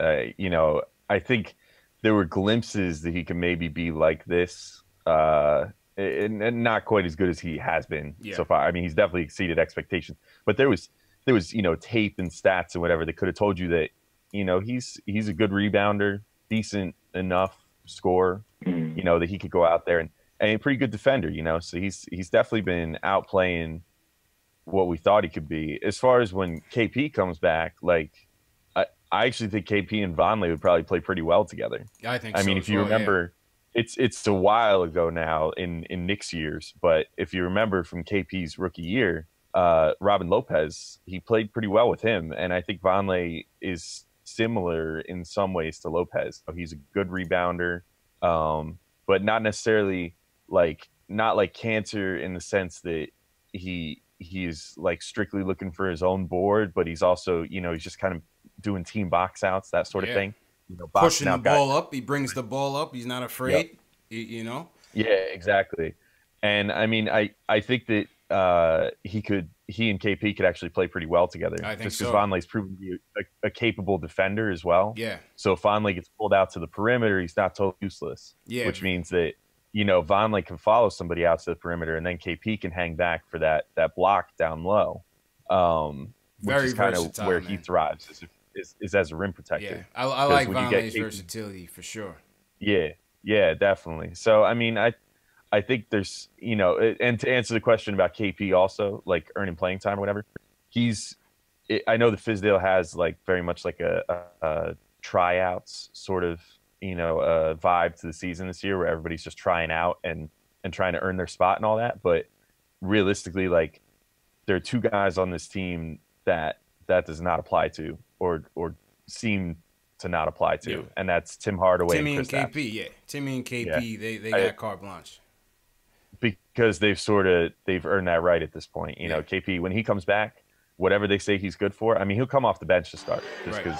I think there were glimpses that he could maybe be like this, and not quite as good as he has been so far. I mean, he's definitely exceeded expectations, but there was tape and stats and whatever that could have told you that he's a good rebounder, decent enough scorer, that he could go out there and a pretty good defender, So he's definitely been outplaying what we thought he could be. As far as when KP comes back, like. I actually think KP and Vonleh would probably play pretty well together. I think. I mean, if you remember, it's a while ago now in Knicks years, but if you remember from KP's rookie year, Robin Lopez, he played pretty well with him, and I think Vonleh is similar in some ways to Lopez. He's a good rebounder, but not necessarily not like Cantor in the sense that he's like strictly looking for his own board, but he's also he's just kind of doing team box outs, that sort of thing. Pushing the ball up. He brings the ball up. He's not afraid, Yeah, exactly. And I mean, I think that he and KP could actually play pretty well together. I think just so. because Vonleh's proven to be a capable defender as well. Yeah. So if Vonleh gets pulled out to the perimeter, he's not totally useless. Yeah. Which means that, Vonleh can follow somebody out to the perimeter, and then KP can hang back for that block down low. Which Very is kind versatile, of where man. he thrives. Is as a rim protector. Yeah, I like Vonleh's versatility for sure. Yeah, definitely. So I mean, I think there's and to answer the question about KP also, like earning playing time or whatever, I know the Fizdale has like very much like a tryouts sort of vibe to the season this year, where everybody's just trying out and trying to earn their spot and all that. But realistically, like there are 2 guys on this team that does not apply to, or seem to not apply to, and that's Tim Hardaway Timmy and KP. Yeah, Timmy and KP, they got carte blanche because they've earned that right at this point. KP, when he comes back, whatever they say he's good for, I mean, he'll come off the bench to start, just because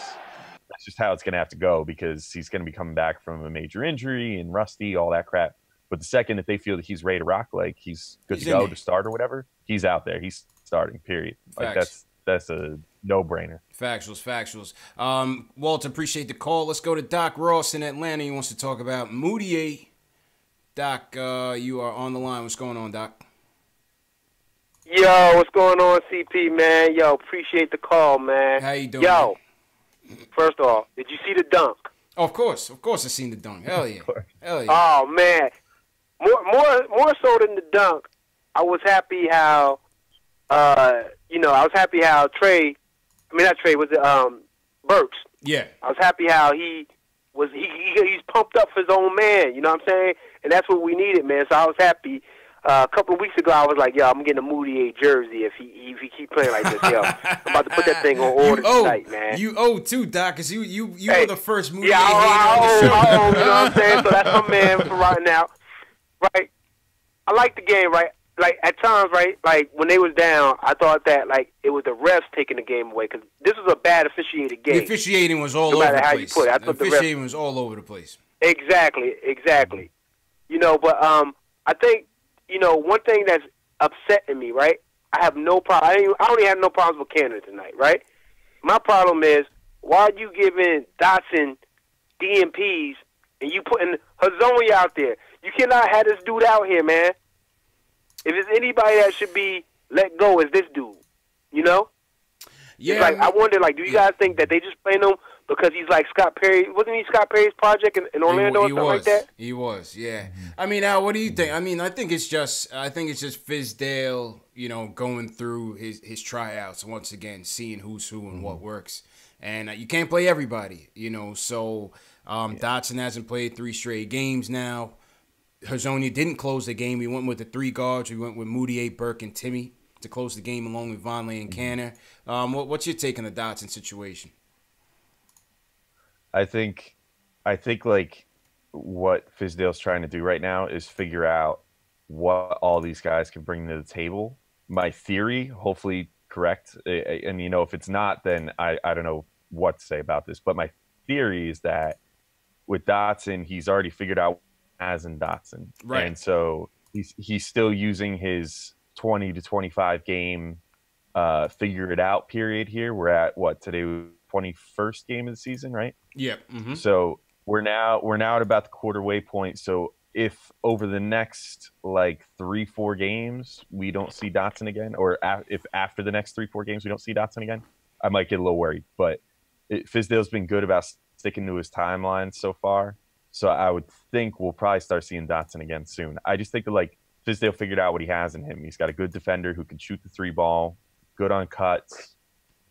that's just how it's going to have to go, because he's going to be coming back from a major injury and rusty, all that crap. But the second that they feel that he's ready to rock, like he's good to go to start or whatever, he's out there, he's starting. Period. Like that's a no-brainer. Factuals. Walter, appreciate the call. Let's go to Doc Ross in Atlanta. He wants to talk about Moutier. Doc, you are on the line. What's going on, Doc? Yo, what's going on, CP, man? Yo, appreciate the call, man. How you doing? Yo, first off, did you see the dunk? Oh, of course I seen the dunk. Hell yeah. Oh man, more so than the dunk, I was happy how, Trey. I mean, not Trey. Was it Burks. Yeah. I was happy how he's pumped up for his own man. You know what I'm saying? And that's what we needed, man. So I was happy. A couple of weeks ago, I was like, yo, I'm getting a Moody 8 jersey if he keep playing like this. Yo, I'm about to put that thing on order tonight, man. You owe too, Doc, because you hey, were the first Moody 8 yeah, hater on the show. I owe, you know what I'm saying? So that's my man for right now. Right? I like the game, right? Like, at times, right, like, when they was down, I thought that, like, it was the refs taking the game away because this was a bad officiated game. The officiating was all no over matter the how place. You put it. I The thought officiating was all over the place. Exactly. You know, but I think, you know, one thing that's upsetting me, right, I have no problem. I only have no problems with Canada tonight, right? My problem is, why are you giving Dotson DMPs and you putting Hazonia out there? You cannot have this dude out here, man. If there's anybody that should be let go, is this dude. You know? Yeah. It's like, I wonder, like, do you guys think that they just playing him because he's like Scott Perry? Wasn't he Scott Perry's project in Orlando or something like that? He was, yeah. I mean, Al, what do you think? I mean, I think it's just Fizdale, you know, going through his tryouts once again, seeing who's who and what works. And you can't play everybody, you know. So Dotson hasn't played 3 straight games now. Hazonia didn't close the game. We went with the 3 guards. We went with Moody 8, Burke, and Timmy to close the game along with Vonleh and Canner. What's your take on the Dotson situation? I think like what Fizdale's trying to do right now is figure out what all these guys can bring to the table. My theory, hopefully correct, and you know, if it's not, then I don't know what to say about this. But my theory is that with Dotson, he's already figured out as in Dotson, right? And so he's still using his 20 to 25 game figure it out period here. We're at what today, 21st game of the season, right? Yeah. Mm-hmm. So we're now at about the quarter-way point. So if over the next like 3-4 games we don't see Dotson again, or if after the next 3-4 games we don't see Dotson again, I might get a little worried. But Fizdale's been good about sticking to his timeline so far. So I would think we'll probably start seeing Dotson again soon. I just think that like Fizdale figured out what he has in him. He's got a good defender who can shoot the 3 ball, good on cuts.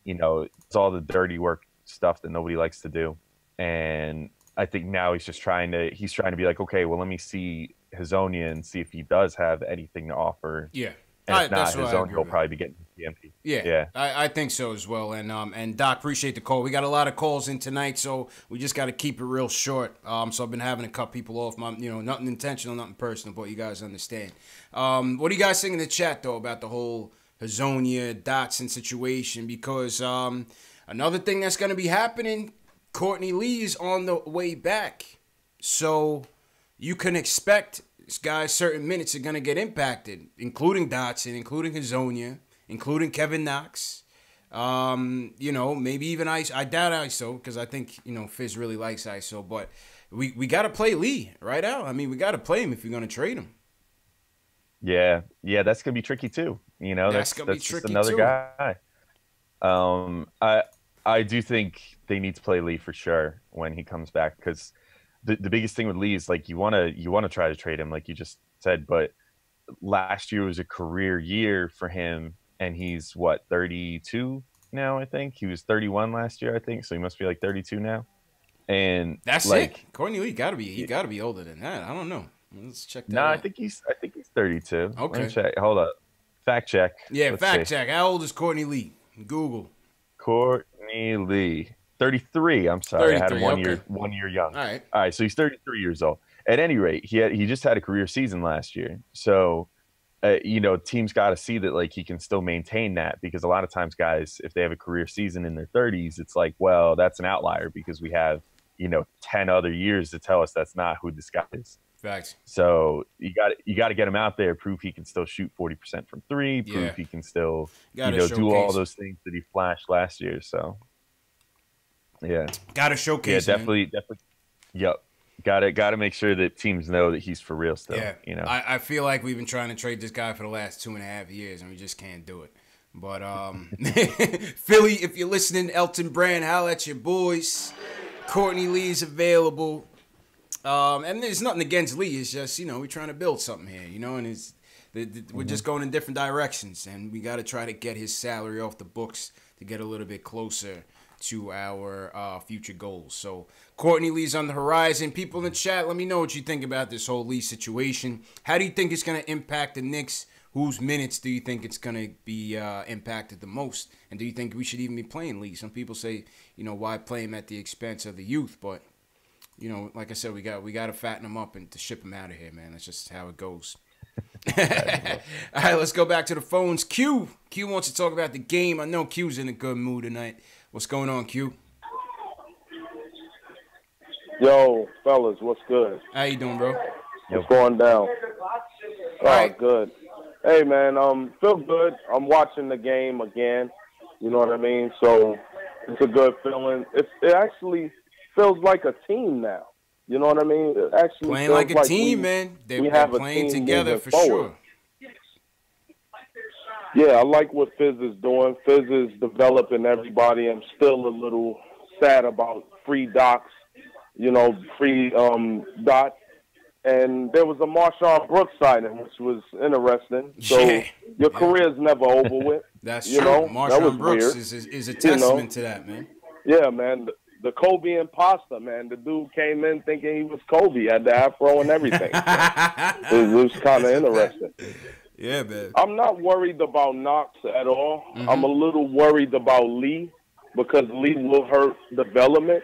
You know, it's all the dirty work stuff that nobody likes to do. And I think now he's trying to be like, okay, well, let me see Hazonia and see if he does have anything to offer. Yeah. And if not, Hazonia will probably be getting the MP. Yeah. I think so as well. And Doc, appreciate the call. We got a lot of calls in tonight, so we just got to keep it real short. So I've been having to cut people off. Nothing intentional, nothing personal, but you guys understand. What do you guys think in the chat, though, about the whole Hazonia Dotson situation? Because another thing that's going to be happening, Courtney Lee is on the way back. So you can expect this guy's certain minutes are going to get impacted, including Dotson, including Hazonia, including Kevin Knox. Maybe even ISO. I doubt ISO because I think, Fizz really likes ISO. But we got to play Lee, right, Al? I mean, we got to play him if you're going to trade him. Yeah, that's going to be tricky too. That's going to be tricky just another too. guy. I do think they need to play Lee for sure when he comes back, because the biggest thing with Lee is like you want to try to trade him like you just said, but last year was a career year for him, and he's what, 32 now? I think he was 31 last year. I think so. He must be like 32 now. And that's like, it. Courtney Lee got to be older than that. I don't know. Let's check that. No, out. I think he's 32. Okay. Let me check. Hold up. Fact check. Yeah, Let's fact see. check. How old is CourtneyLee? Google. Courtney Lee, 33. I'm sorry, 33, I had him okay. one year young. All right. So he's 33 years old. At any rate, he just had a career season last year. So, teams got to see that like he can still maintain that, because a lot of times guys, if they have a career season in their 30s, it's like, well, that's an outlier because we have 10 other years to tell us that's not who this guy is. Facts. So you got to get him out there, prove he can still shoot 40% from 3, prove he can still do all those things that he flashed last year. So yeah, got to showcase. Yeah, definitely. Yep. Got to make sure that teams know that he's for real still. Yeah. I feel like we've been trying to trade this guy for the last 2.5 years, and we just can't do it. But Philly, if you're listening, Elton Brand, holla at your boys. Courtney Lee's available. And there's nothing against Lee. It's just, we're trying to build something here, and we're just going in different directions, and we got to try to get his salary off the books to get a little bit closer to our future goals. So Courtney Lee's on the horizon. People in the chat, let me know what you think about this whole Lee situation. How do you think it's going to impact the Knicks? Whose minutes do you think it's going to be impacted the most? And do you think we should even be playing Lee? Some people say, why play him at the expense of the youth? But, like I said, we got to fatten him up and to ship him out of here, man. That's just how it goes. All right, let's go back to the phones. Q wants to talk about the game. I know Q's in a good mood tonight. What's going on, Q? Yo, fellas, what's good? How you doing, bro? What's going down? All right. Good. Hey, man, feel good. I'm watching the game again. You know what I mean? So it's a good feeling. It actually feels like a team now. You know what I mean? It actually playing feels like a team, man. They're playing together for sure. Yeah, I like what Fizz is doing. Fizz is developing everybody. I'm still a little sad about free Docs, free Dot. And there was a Marshawn Brooks signing, which was interesting. So your career's never over with. That's true. Marshawn Brooks is a testament to that, man. Yeah, man. The Kobe imposter, man. The dude came in thinking he was Kobe, had the afro and everything. It was kind of interesting. Yeah, man. I'm not worried about Knox at all. I'm a little worried about Lee because Lee will hurt development.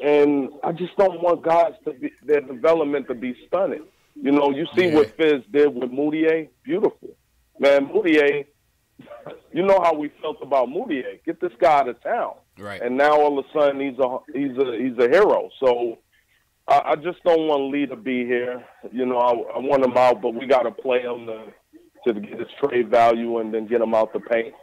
And I just don't want guys their development to be stunted. You see what Fizz did with Moutier? Beautiful. Man, Moutier, you know how we felt about Moutier. Get this guy out of town. Right. And now all of a sudden he's a hero. So I just don't want Lee to be here. I want him out, but we got to play him to get his trade value and then get him out the paint.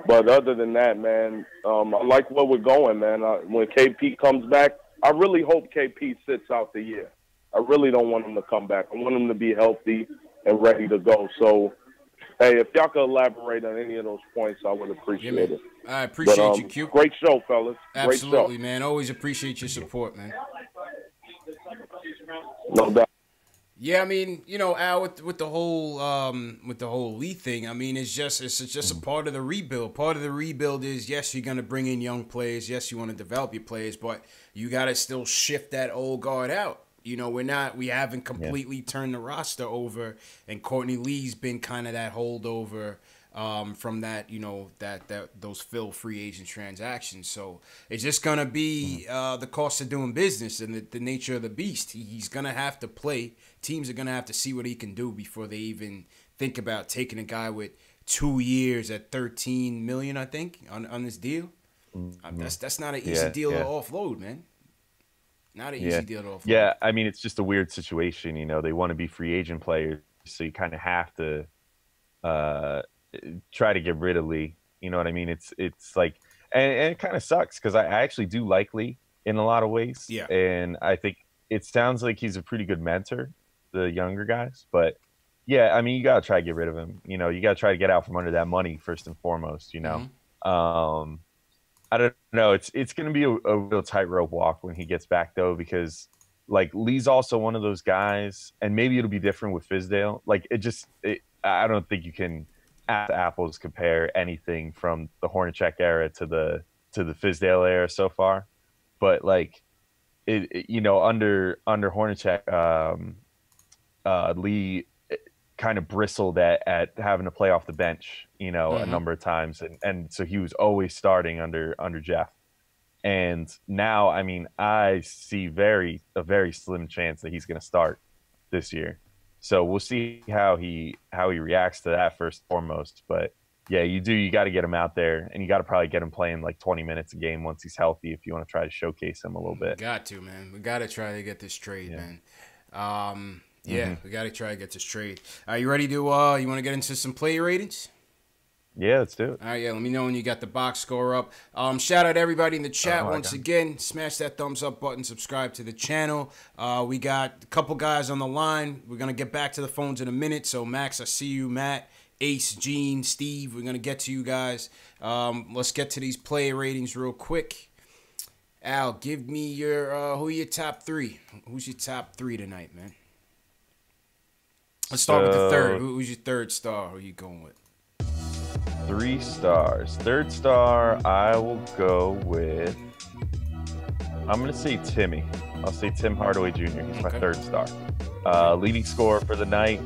But other than that, man, I like where we're going, man. When KP comes back, I really hope KP sits out the year. I really don't want him to come back. I want him to be healthy and ready to go. So, hey, if y'all could elaborate on any of those points, I would appreciate it. I appreciate you, Q. Great show, fellas. Absolutely, great show. Man. Always appreciate your support, man. No doubt. Yeah, I mean, Al, with the whole Lee thing, I mean, it's just a part of the rebuild. Part of the rebuild is, yes, you're gonna bring in young players. Yes, you want to develop your players, but you gotta still shift that old guard out. We haven't completely turned the roster over, and Courtney Lee's been kind of that holdover from that, those free agent transactions. So it's just gonna be the cost of doing business and the nature of the beast. He's gonna have to play. Teams are gonna have to see what he can do before they even think about taking a guy with 2 years at $13 million, I think, on this deal. That's not an easy deal to offload, man. Not an easy deal to offload. Yeah, I mean, it's just a weird situation. They want to be free agent players, so you kind of have to try to get rid of Lee. You know what I mean? It's like, and it kind of sucks because I actually do like Lee in a lot of ways. Yeah. And I think it sounds like he's a pretty good mentor, the younger guys. But yeah, I mean, you got to try to get rid of him. You got to try to get out from under that money first and foremost, I don't know. It's going to be a real tightrope walk when he gets back, though, because like Lee's also one of those guys, and maybe it'll be different with Fizdale. Like I don't think you can apples compare anything from the Hornacek era to the Fizdale era so far. But like under Hornacek, Lee kind of bristled at having to play off the bench, a number of times. And so he was always starting under Jeff. And now, I mean, I see a very slim chance that he's going to start this year. So we'll see how he reacts to that first and foremost. But yeah, you got to get him out there, and you got to probably get him playing like 20 minutes a game once he's healthy if you want to try to showcase him a little bit. Got to, man. We got to try to get this trade, man. We got to try to get this trade. Are you ready to, you want to get into some player ratings? Yeah, let's do it. All right, let me know when you got the box score up. Shout out to everybody in the chat once again. Smash that thumbs up button. Subscribe to the channel. We got a couple guys on the line. We're going to get back to the phones in a minute. So, Max, I see you. Matt, Ace, Gene, Steve, we're going to get to you guys. Let's get to these player ratings real quick. Al, give me your who are your top three? Who's your top three tonight, man? Let's start with the third. Who's your third star? Who are you going with? 3 stars. Third star, I will go with. I'm going to say Timmy. I'll say Tim Hardaway Jr. He's my third star. Leading scorer for the night,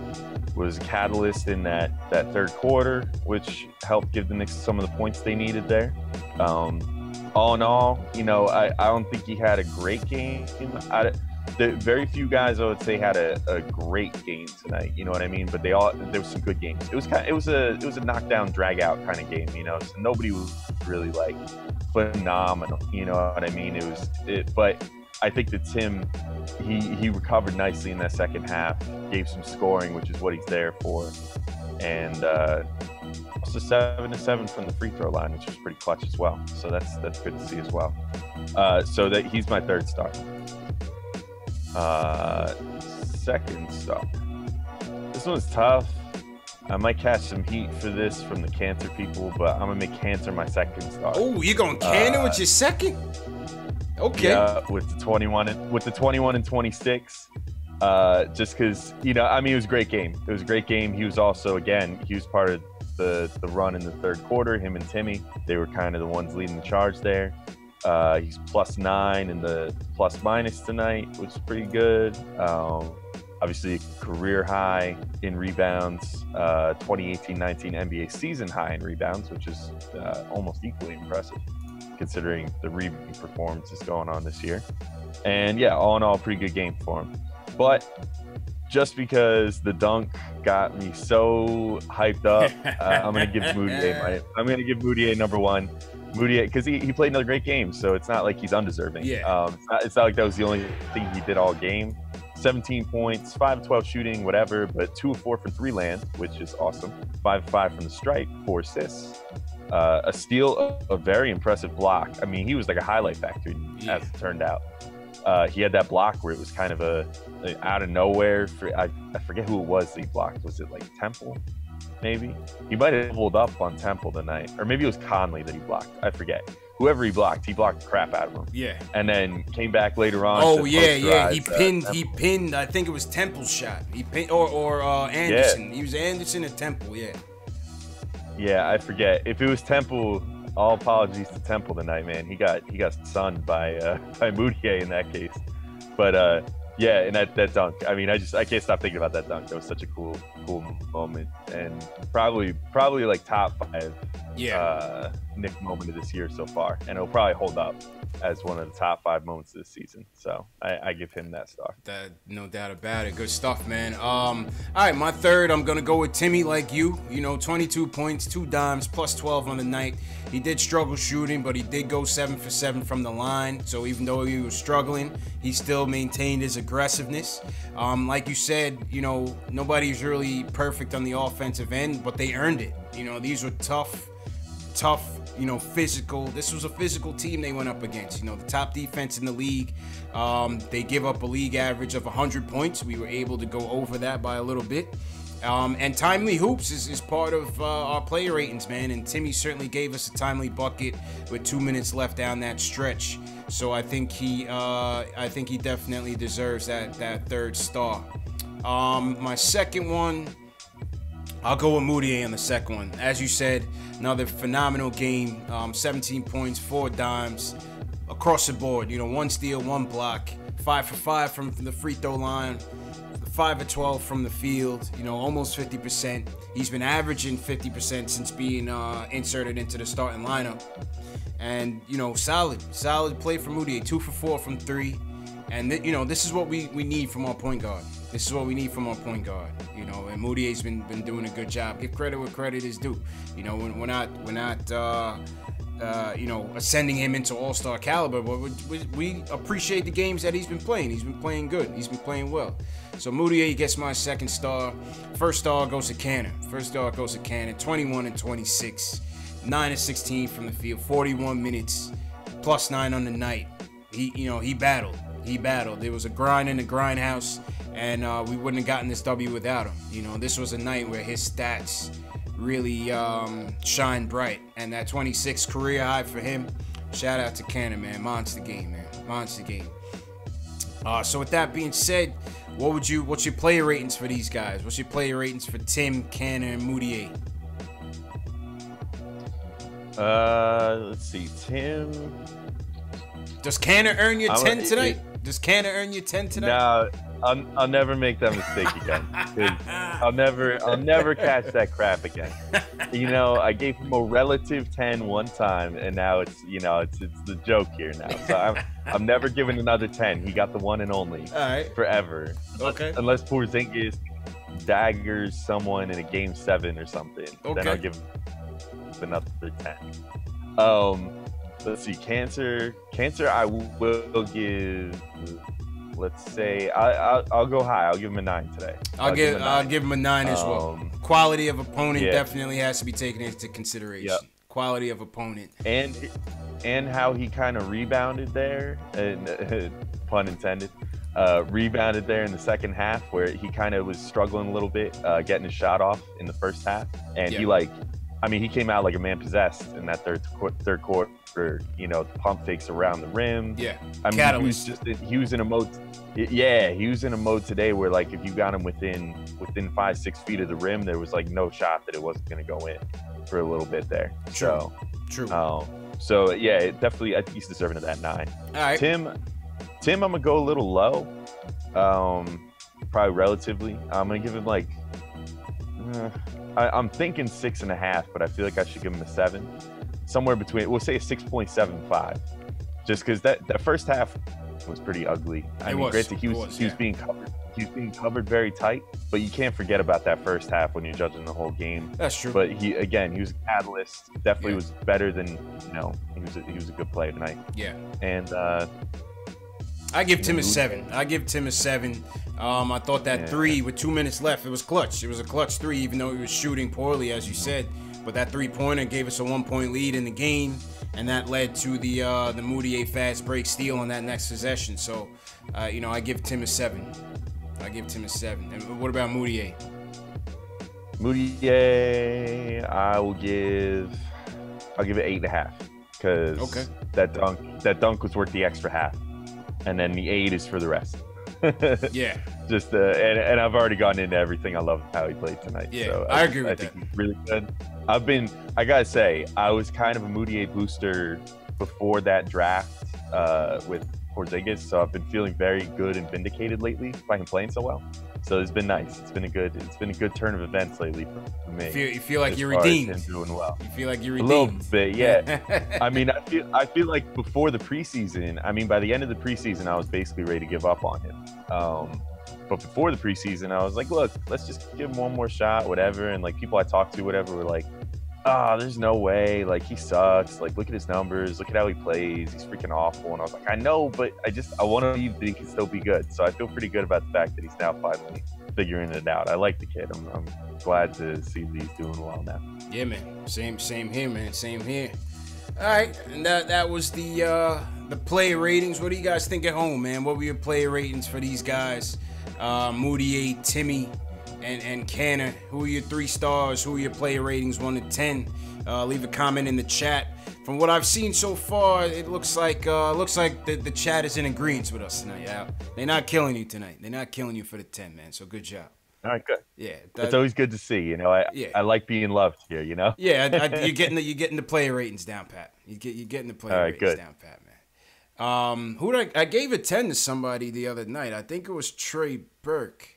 was a catalyst in that third quarter, which helped give the Knicks some of the points they needed there. All in all, I don't think he had a great game. Very few guys I would say had a great game tonight. You know what I mean? But there was some good games. It was a knockdown, drag out kind of game. So nobody was really like phenomenal. You know what I mean? But I think that Tim, he recovered nicely in that second half, gave some scoring, which is what he's there for, and it's a 7-7 from the free throw line, which was pretty clutch as well. So that's good to see as well. So that he's my third star. Second star. This one's tough. I might catch some heat for this from the Cantor people, but I'm gonna make Cantor my second star. Oh, you're going Cantor with your second? Okay. Yeah, with the 21 and 26. Just because, it was a great game. It was a great game. He was also, again, he was part of the run in the third quarter. Him and Timmy, they were kind of the ones leading the charge there. He's +9 in the plus-minus tonight, which is pretty good. Obviously, career high in rebounds, 2018-19 NBA season high in rebounds, which is almost equally impressive, considering the rebounding performances going on this year. And yeah, all in all, pretty good game for him. But just because the dunk got me so hyped up, I'm gonna give Moutier number 1. Moutier, because he played another great game, so it's not like he's undeserving. Yeah. It's not like that was the only thing he did all game. 17 points, 5 of 12 shooting, whatever, but 2 of 4 from 3 land, which is awesome. 5 of 5 from the stripe, 4 assists. A steal, a very impressive block. I mean, he was like a highlight factory, as it turned out. He had that block where it was kind of a out of nowhere. I forget who it was that he blocked. Was it like Temple? Maybe he might have pulled up on Temple tonight, or maybe it was Conley that he blocked. I forget. Whoever he blocked the crap out of him. Yeah. And then came back later on. Oh yeah. He pinned. I think it was Temple's shot. He pinned or Anderson. Yeah. He was Anderson at Temple. Yeah. Yeah, I forget if it was Temple. All apologies to Temple tonight, man. He got sunned by Moutier in that case. But yeah, and that dunk. I mean, I can't stop thinking about that dunk. That was such a cool moment, and probably like top 5 Knick moment of this year so far, and it'll probably hold up as one of the top 5 moments of this season. So I give him that star. That, no doubt about it. Good stuff, man. All right, my third, I'm gonna go with Timmy, like you. 22 points, 2 dimes, +12 on the night. He did struggle shooting, but he did go 7 for 7 from the line. So even though he was struggling, he still maintained his aggressiveness. Like you said, nobody's really perfect on the offensive end, but they earned it. These were tough, physical. This was a physical team they went up against. The top defense in the league. They give up a league average of 100 points. We were able to go over that by a little bit. And timely hoops is part of our player ratings, man. And Timmy certainly gave us a timely bucket with 2 minutes left down that stretch. So I think he definitely deserves that third star. My second one, I'll go with Moutier on the second one. As you said, another phenomenal game. 17 points, 4 dimes, across the board. 1 steal, 1 block, 5 for 5 from the free throw line. 5 of 12 from the field, almost 50%. He's been averaging 50% since being inserted into the starting lineup. And, solid play from Moutier. 2 for 4 from 3. And, this is what we need from our point guard. This is what we need from our point guard. And Moutier's been doing a good job. Give credit where credit is due. We're not ascending him into all-star caliber, but we appreciate the games that he's been playing. He's been playing good. He's been playing well. So Moutier gets my second star. First star goes to Cannon. 21 and 26, 9 and 16 from the field, 41 minutes, +9 on the night. He battled. There was a grind in the grindhouse, and we wouldn't have gotten this W without him. This was a night where his stats really shine bright, and that 26 career high for him. Shout out to Cannon, man. Monster game, man. Monster game. So with that being said, what's your player ratings for these guys? What's your player ratings for Tim, Cannon, and Moutier? Let's see, Tim. Does Canner earn your 10 tonight? Does Canner earn your 10 tonight? No, I'll never make that mistake again. 'Cause I'll never catch that crap again. You know, I gave him a relative 10 one time, and now it's the joke here now. So I'm never giving another 10. He got the one and only. All right. Forever. Okay. Unless Porzingis daggers someone in a game 7 or something, then I'll give him another 10. Let's see, Cancer. I will give. Let's say I'll go high. I'll give him a 9 today. I'll give him a 9 as well. Quality of opponent definitely has to be taken into consideration. Yep. Quality of opponent. And how he kind of rebounded there, and pun intended, rebounded there in the second half where he kind of was struggling a little bit, getting his shot off in the first half, and he came out like a man possessed in that third quarter. You know, pump fakes around the rim. Yeah, I mean, he was in a mode. Yeah, he was in a mode today where, like, if you got him within 5-6 feet of the rim, there was like no shot that it wasn't going to go in for a little bit there. True. So yeah, definitely, I think he's deserving of that 9. All right, Tim, I'm gonna go a little low. Probably relatively. I'm gonna give him like. I'm thinking 6.5, but I feel like I should give him a 7. Somewhere between, we'll say a 6.75, just because that first half was pretty ugly. I mean, granted, he was being covered. He was being covered very tight, but you can't forget about that first half when you're judging the whole game. That's true. But he was a catalyst. Definitely was better than he was a good player tonight. Yeah. And I give Tim a 7. I thought that 3 with 2 minutes left, it was clutch. It was a clutch 3, even though he was shooting poorly, as you said. But that 3-pointer gave us a 1-point lead in the game, and that led to the Moutier fast break steal on that next possession. So, I give Tim a 7. And what about Moutier? I'll give it 8.5 because that dunk was worth the extra half, and then the 8 is for the rest. Yeah. Just and I've already gotten into everything. I love how he played tonight. Yeah, so I agree with that. I think he's really good. I gotta say, I was kind of a Moutier booster before that draft with Porzingis, so I've been feeling very good and vindicated lately by him playing so well. So it's been nice. It's been a good turn of events lately for me. You feel like you're redeemed. Him doing well. You feel like you're redeemed. A little bit, yeah. I mean, I feel like before the preseason. I mean, by the end of the preseason, I was basically ready to give up on him. But before the preseason, I was like, look, let's just give him one more shot, whatever. And like people I talked to, whatever, were like, there's no way. Like, he sucks. Like, look at his numbers. Look at how he plays. He's freaking awful. And I was like, I know, but I want to believe that he can still be good. So I feel pretty good about the fact that he's now finally figuring it out. I like the kid. I'm glad to see that he's doing well now. Yeah, man. Same here, man. Same here. All right, and that was the player ratings. What do you guys think at home, man? What were your player ratings for these guys? Moutier, Timmy, and Canner. Who are your 3 stars? Who are your player ratings 1 to 10? Leave a comment in the chat. From what I've seen so far, it looks like the chat is in agreement with us tonight. Yeah, they're not killing you tonight. They're not killing you for the 10, man. So good job. All right, good. Yeah, it's always good to see. You know, I like being loved here. You know. Yeah, you're getting the player ratings down, Pat. You're getting the player ratings down, Pat, man. I gave a 10 to somebody the other night. I think it was Trey Burke.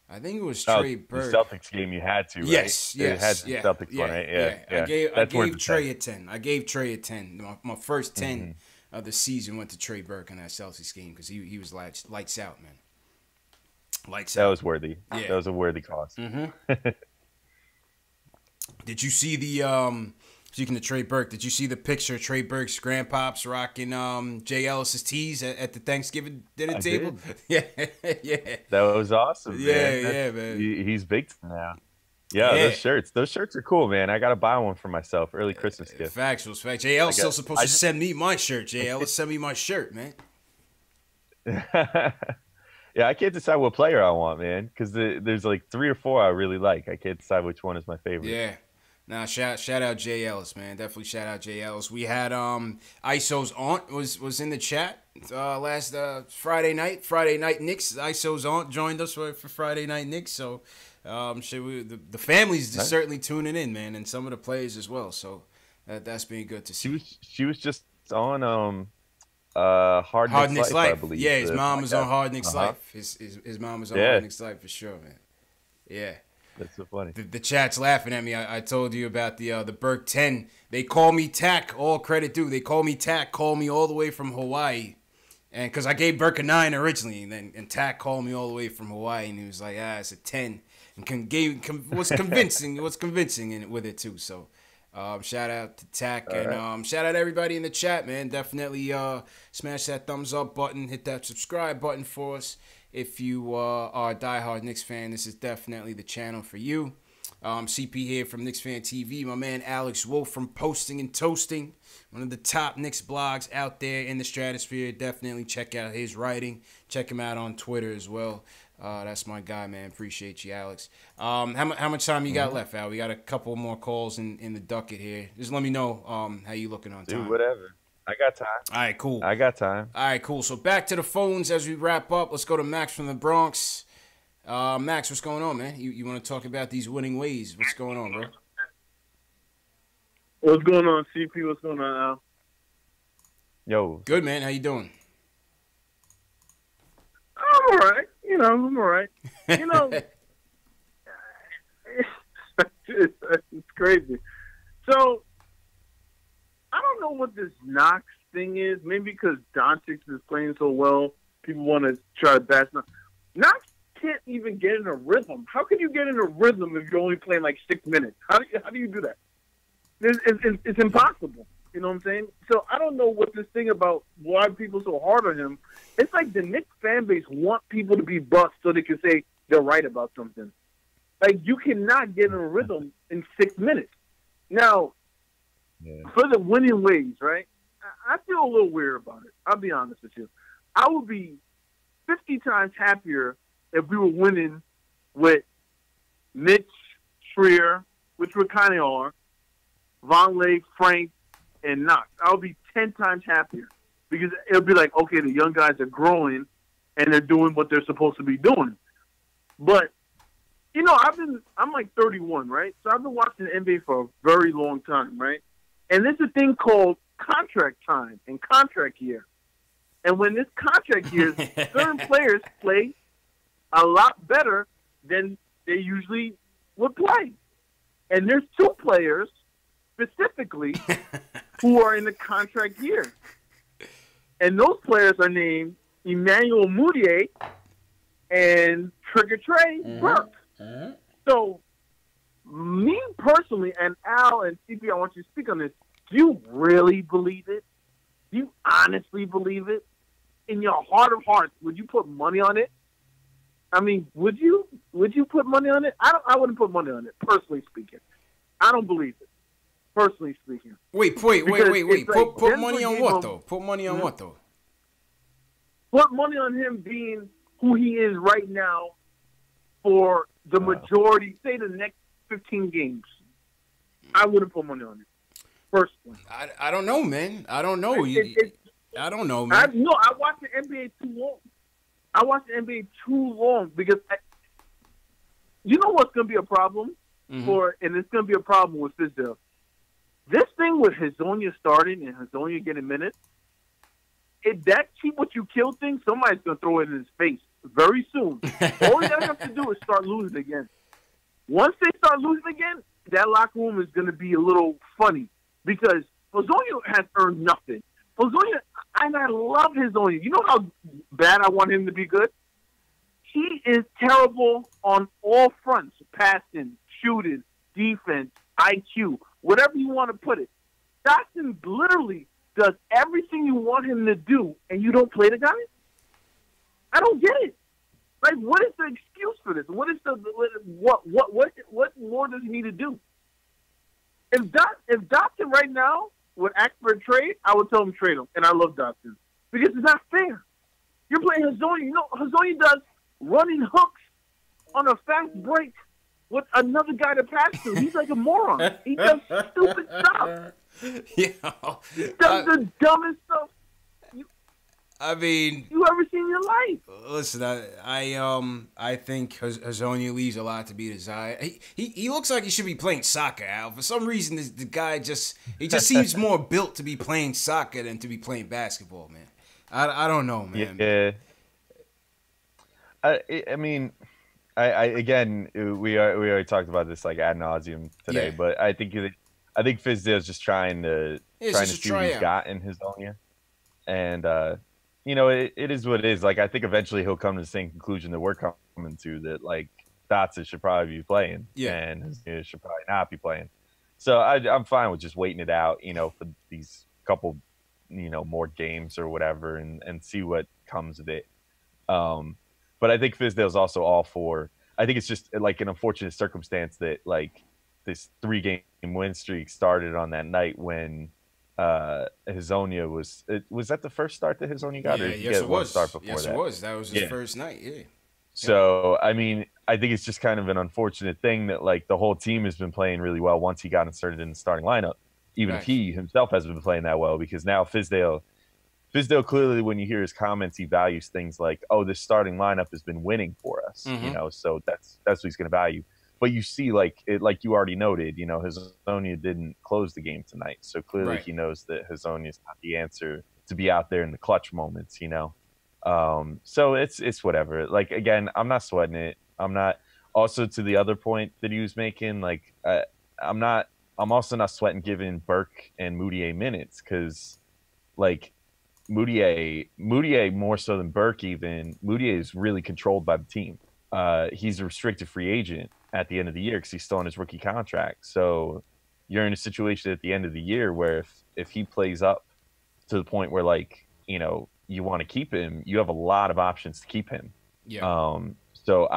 The Celtics game you had to, right? Yes. It had the Celtics one, right? Yeah. I gave Trey a 10. I gave Trey a 10. My first 10 of the season went to Trey Burke in that Celtics game because he was lights out, man. Lights out. That was worthy. Yeah. That was a worthy cause. Mm-hmm. Did you see the speaking of Trey Burke, did you see the picture of Trey Burke's grandpops rocking Jay Ellis's tees at the Thanksgiving dinner table? Yeah. That was awesome, man. Man. He's big now. Yeah, those shirts are cool, man. I gotta buy one for myself. Early Christmas gift. Facts. Jay Ellis still supposed to send me my shirt. Jay Ellis, send me my shirt, man. Yeah, I can't decide what player I want, man, because there's like 3 or 4 I really like. I can't decide which one is my favorite. Yeah. Nah, shout out Jay Ellis, man. Definitely shout out Jay Ellis. We had ISO's aunt was in the chat last Friday night. Friday Night Knicks. ISO's aunt joined us for Friday Night Knicks. So the family's certainly tuning in, man, and some of the players as well. So That's been good to see. She was just on Hard Knicks Life, I believe. Yeah, his mom was on Hard Knicks Life. His mom was on Hard Knicks Life for sure, man. Yeah. That's so funny. The chat's laughing at me. I told you about the Burke 10. They call me Tack. All credit due. They call me Tack. Call me all the way from Hawaii, and because I gave Burke a 9 originally, and Tack called me all the way from Hawaii, and he was like, it's a 10, and was convincing. Was convincing with it too. So, shout out to Tack, and shout out to everybody in the chat, man. Definitely smash that thumbs up button, hit that subscribe button for us. If you are a diehard Knicks fan, this is definitely the channel for you. CP here from Knicks Fan TV. My man Alex Wolf from Posting and Toasting, one of the top Knicks blogs out there in the stratosphere. Definitely check out his writing. Check him out on Twitter as well. That's my guy, man. Appreciate you, Alex. How much time you got left, Al? We got a couple more calls in the ducket here. Just let me know how you looking on time. Dude, whatever. I got time. All right, cool. I got time. All right, cool. So back to the phones as we wrap up. Let's go to Max from the Bronx. Max, what's going on, man? You want to talk about these winning ways? What's going on, bro? What's going on, CP? What's going on, Al? Yo. Good, man. How you doing? I'm all right. I'm all right. It's crazy. So, I don't know what this Knox thing is. Maybe because Doncic is playing so well, people want to try to bash Knox. Knox can't even get in a rhythm. How can you get in a rhythm if you're only playing like 6 minutes? How do you do that? It's impossible. You know what I'm saying? So I don't know what this thing about why people so hard on him. It's like the Knicks fan base want people to be bust so they can say they're right about something. Like, you cannot get in a rhythm in 6 minutes. Now, for the winning ways, right? I feel a little weird about it. I'll be honest with you. I would be 50 times happier if we were winning with Mitch, Schreier, which we kind of are, Vonleh, Frank, and Knox. I would be 10 times happier because it'll be like, okay, the young guys are growing and they're doing what they're supposed to be doing. But, I'm like 31, right? So I've been watching the NBA for a very long time, right? And there's a thing called contract time and contract year. And when this contract year, certain players play a lot better than they usually would play. And there's 2 players specifically who are in the contract year. And those players are named Emmanuel Mudiay and Trigger Trey Burke. So, me personally, and Al and CP, I want you to speak on this. Do you really believe it? Do you honestly believe it? In your heart of hearts, would you put money on it? I mean, would you put money on it? I wouldn't put money on it, personally speaking. I don't believe it, personally speaking. Wait. Put money on what, though? Put money on what, though? Put money on him being who he is right now for the majority, say the next 15 games. I wouldn't put money on it, personally. I don't know, man. I don't know. I don't know, man. I watched the NBA too long. I watched the NBA too long because you know what's going to be a problem and it's going to be a problem with Fizdale. This thing with Hezonja starting and Hezonja getting minutes, that cheap what you kill thing, somebody's going to throw it in his face very soon. All you have to do is start losing again. Once they start losing again, that locker room is going to be a little funny because Hezonja has earned nothing. Hezonja, and I love Hezonja. You know how bad I want him to be good? He is terrible on all fronts, passing, shooting, defense, IQ, whatever you want to put it. Dotson literally does everything you want him to do, and you don't play the guy? I don't get it. Like, what is the excuse for this? What is what more does he need to do? If Dotson right now would ask for a trade, I would tell him trade him, and I love Dotson because it's not fair. You're playing Hezonja. You know, Hezonja does running hooks on a fast break with another guy to pass to. He's like a moron. He does stupid stuff. Yeah, He does the dumbest stuff. I mean, you ever seen in your life. listen, I think Hazonia leaves a lot to be desired. He looks like he should be playing soccer, Al. For some reason, the guy just seems more built to be playing soccer than to be playing basketball, man. I don't know, man. Yeah. I mean, I again, we already talked about this like ad nauseum today, but I think Fizdale's just trying to see what he's got in Hazonia, and you know, it is what it is. Like, I think eventually he'll come to the same conclusion that we're coming to, that like Dotson should probably be playing, and Hazonia should probably not be playing. So I'm fine with just waiting it out, you know, for these couple, you know, more games or whatever, and see what comes of it. But I think Fizdale's also all for. I think it's just like an unfortunate circumstance that like this 3-game win streak started on that night when Hazonia was that the first start that Hazonia got? Yeah, or did yes, it was. Start before Yes, that? it was. That was his first night. Yeah. So I mean, I think it's just kind of an unfortunate thing that like the whole team has been playing really well once he got inserted in the starting lineup, even if he himself hasn't been playing that well, because now Fizdale clearly, when you hear his comments, he values things like, oh, this starting lineup has been winning for us, you know, so that's what he's going to value. But you see, like you already noted, you know, Hazonia didn't close the game tonight, so clearly he knows that Hazonia is not the answer to be out there in the clutch moments, you know. So it's whatever. Like, again, I'm not sweating it. I'm not. Also, to the other point that he was making, like I'm also not sweating giving Burke and Moutier minutes, because like Moutier more so than Burke even. Moutier is really controlled by the team. He's a restricted free agent at the end of the year because he's still on his rookie contract. So you're in a situation at the end of the year where if he plays up to the point where, like, you know, you want to keep him, you have a lot of options to keep him. Yeah. So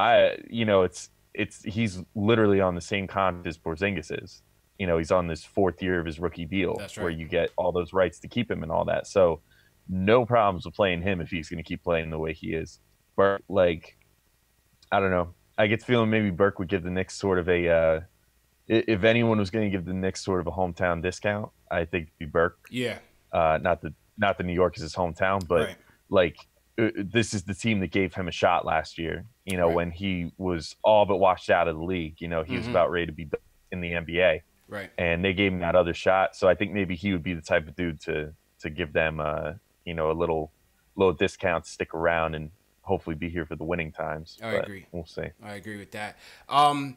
he's literally on the same contract as Porzingis is. You know, he's on this 4th year of his rookie deal. That's right. Where you get all those rights to keep him and all that. So no problems with playing him if he's going to keep playing the way he is. But like, I don't know. I get the feeling maybe Burke would give the Knicks sort of a if anyone was going to give the Knicks sort of a hometown discount, I think it'd be Burke. Yeah. Not that New York is his hometown, but like this is the team that gave him a shot last year. You know, when he was all but washed out of the league. You know, he was about ready to be in the NBA. Right. And they gave him that other shot. So I think maybe he would be the type of dude to give them you know, a little discount to stick around and hopefully be here for the winning times. I agree. We'll see. I agree with that. And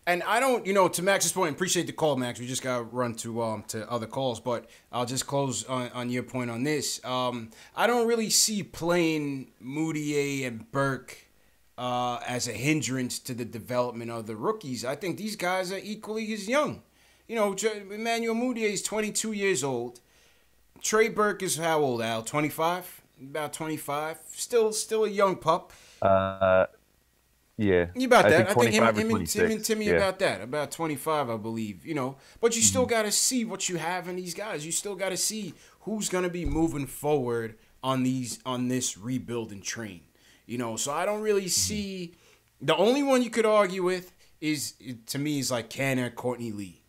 I don't, you know, to Max's point, appreciate the call, Max. We just got to run to other calls, but I'll just close on your point on this. I don't really see playing Moutier and Burke as a hindrance to the development of the rookies. I think these guys are equally as young. You know, Emmanuel Moutier is 22 years old. Trey Burke is how old, Al? 25? About 25. Still a young pup. Yeah. You about that. I think him and 26. Timmy about that. About 25, I believe. You know, but you still got to see what you have in these guys. You still got to see who's going to be moving forward on this rebuilding train. You know, so I don't really see. The only one you could argue with is like Cannon, Courtney Lee.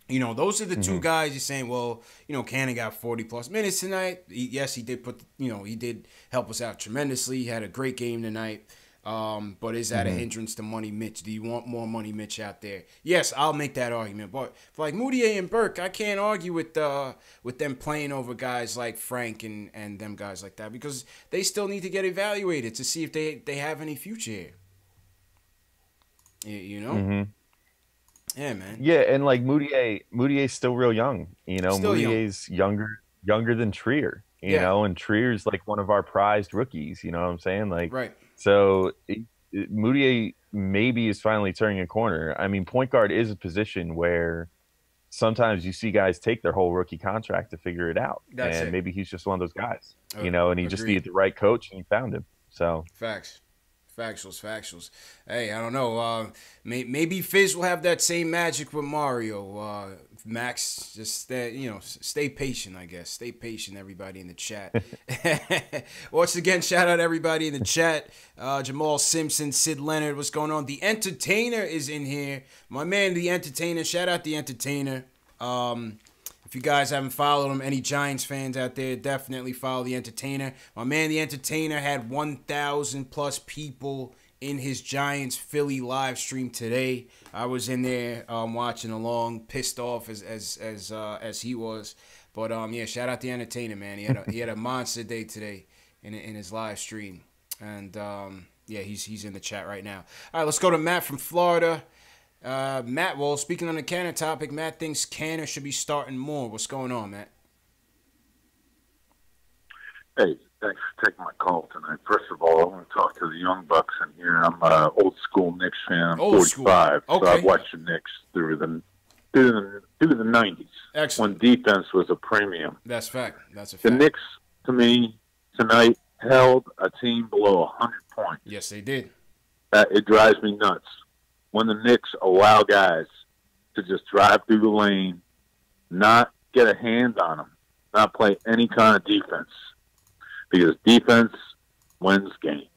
You know, those are the two guys you're saying, well, you know, Cannon got 40-plus minutes tonight. He did he did help us out tremendously. He had a great game tonight. But is that a hindrance to Money Mitch? Do you want more Money Mitch out there? Yes, I'll make that argument. But for like Moutier and Burke, I can't argue with them playing over guys like Frank and them guys like that, because they still need to get evaluated to see if they have any future here. You know? Mm-hmm. Yeah, man. Yeah, and like Moutier's still real young. You know, Moutier's younger than Trier. You know, and Trier's like one of our prized rookies. You know what I'm saying? Like, right. So Moutier maybe is finally turning a corner. I mean, point guard is a position where sometimes you see guys take their whole rookie contract to figure it out. Maybe he's just one of those guys. You know, and he just needed the right coach, and he found him. So Factuals. Hey, I don't know. Maybe Fizz will have that same magic with Mario. Max, just stay patient, I guess. Stay patient, everybody in the chat. Once again, shout out everybody in the chat. Jamal Simpson, Sid Leonard, what's going on? The Entertainer is in here. My man, The Entertainer. Shout out The Entertainer. If you guys haven't followed him, any Giants fans out there, definitely follow The Entertainer. My man, The Entertainer, had 1,000 plus people in his Giants Philly live stream today. I was in there watching along, pissed off as he was. But yeah, shout out The Entertainer, man. He had a monster day today in his live stream, and yeah, he's in the chat right now. All right, let's go to Matt from Florida. Matt, well, speaking on the Canner topic, Matt thinks Canner should be starting more. What's going on, Matt? Hey, thanks for taking my call tonight. First of all, I want to talk to the young bucks in here. I'm an old school Knicks fan. I'm 45, okay. So I've watched the Knicks through the 90s. Excellent. When defense was a premium. That's fact. That's a fact. The Knicks, to me, tonight held a team below 100 points. Yes, they did. It drives me nuts when the Knicks allow guys to just drive through the lane, not get a hand on them, not play any kind of defense. Because defense wins games.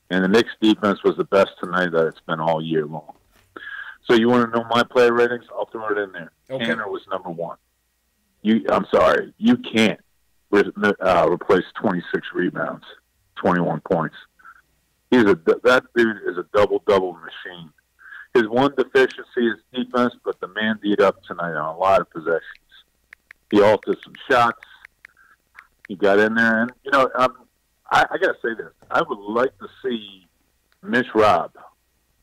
And the Knicks defense was the best tonight that it's been all year long. So you want to know my player ratings? I'll throw it in there. Okay. Canner was number one. I'm sorry. You can't replace 26 rebounds, 21 points. That dude is a double-double machine. His one deficiency is defense, but the man beat up tonight on a lot of possessions. He altered some shots. He got in there, and I got to say this: I would like to see Mitch Rob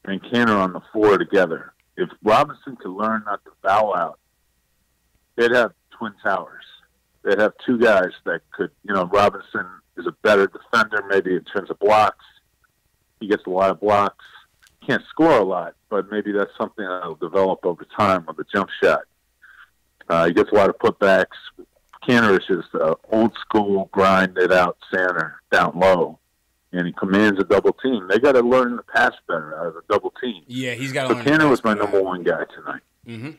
and Canner on the floor together. If Robinson could learn not to foul out, they'd have twin towers. They'd have two guys that could. Robinson is a better defender, maybe in terms of blocks. He gets a lot of blocks. Can't score a lot, but maybe that's something that'll develop over time with a jump shot. He gets a lot of putbacks. Canner is just an old school, grinded out center down low, and he commands a double team. They got to learn to pass better out of a double team. Yeah, he's got to learn. Canner was my number one guy tonight. Mm-hmm.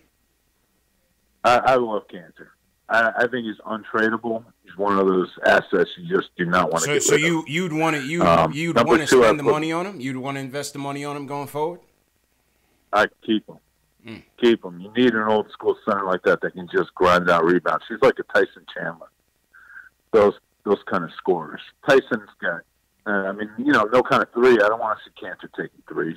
I love Cantor. I think he's untradeable. He's one of those assets you just do not want to get rid of. You'd want to spend the money on him? You'd want to invest the money on him going forward? I'd keep him. Keep him. You need an old school center like that can just grind out rebounds. He's like a Tyson Chandler. Those kind of scorers. Tyson's got, no kind of three. I don't want to see Cantor taking threes.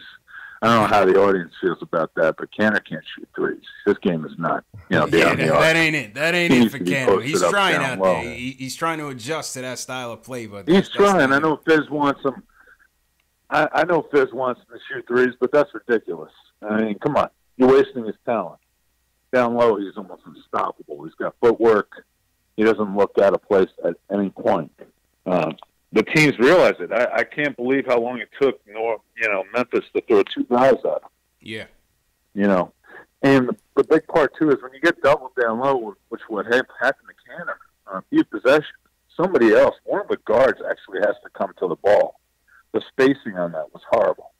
I don't know how the audience feels about that, but Cantor can't shoot threes. His game is not, that ain't it. That ain't it for Cantor. He's trying out low. there. He's trying to adjust to that style of play, but he's trying. I know Fizz wants him. I know Fizz wants him to shoot threes, but that's ridiculous. I mean, come on. You're wasting his talent. Down low, he's almost unstoppable. He's got footwork. He doesn't look out of place at any point. The teams realize it. I can't believe how long it took Memphis to throw two guys at him. Yeah. And the big part, too, is when you get doubled down low, which would happened to Canner on a few possessions, somebody else, one of the guards actually has to come to the ball. The spacing on that was horrible.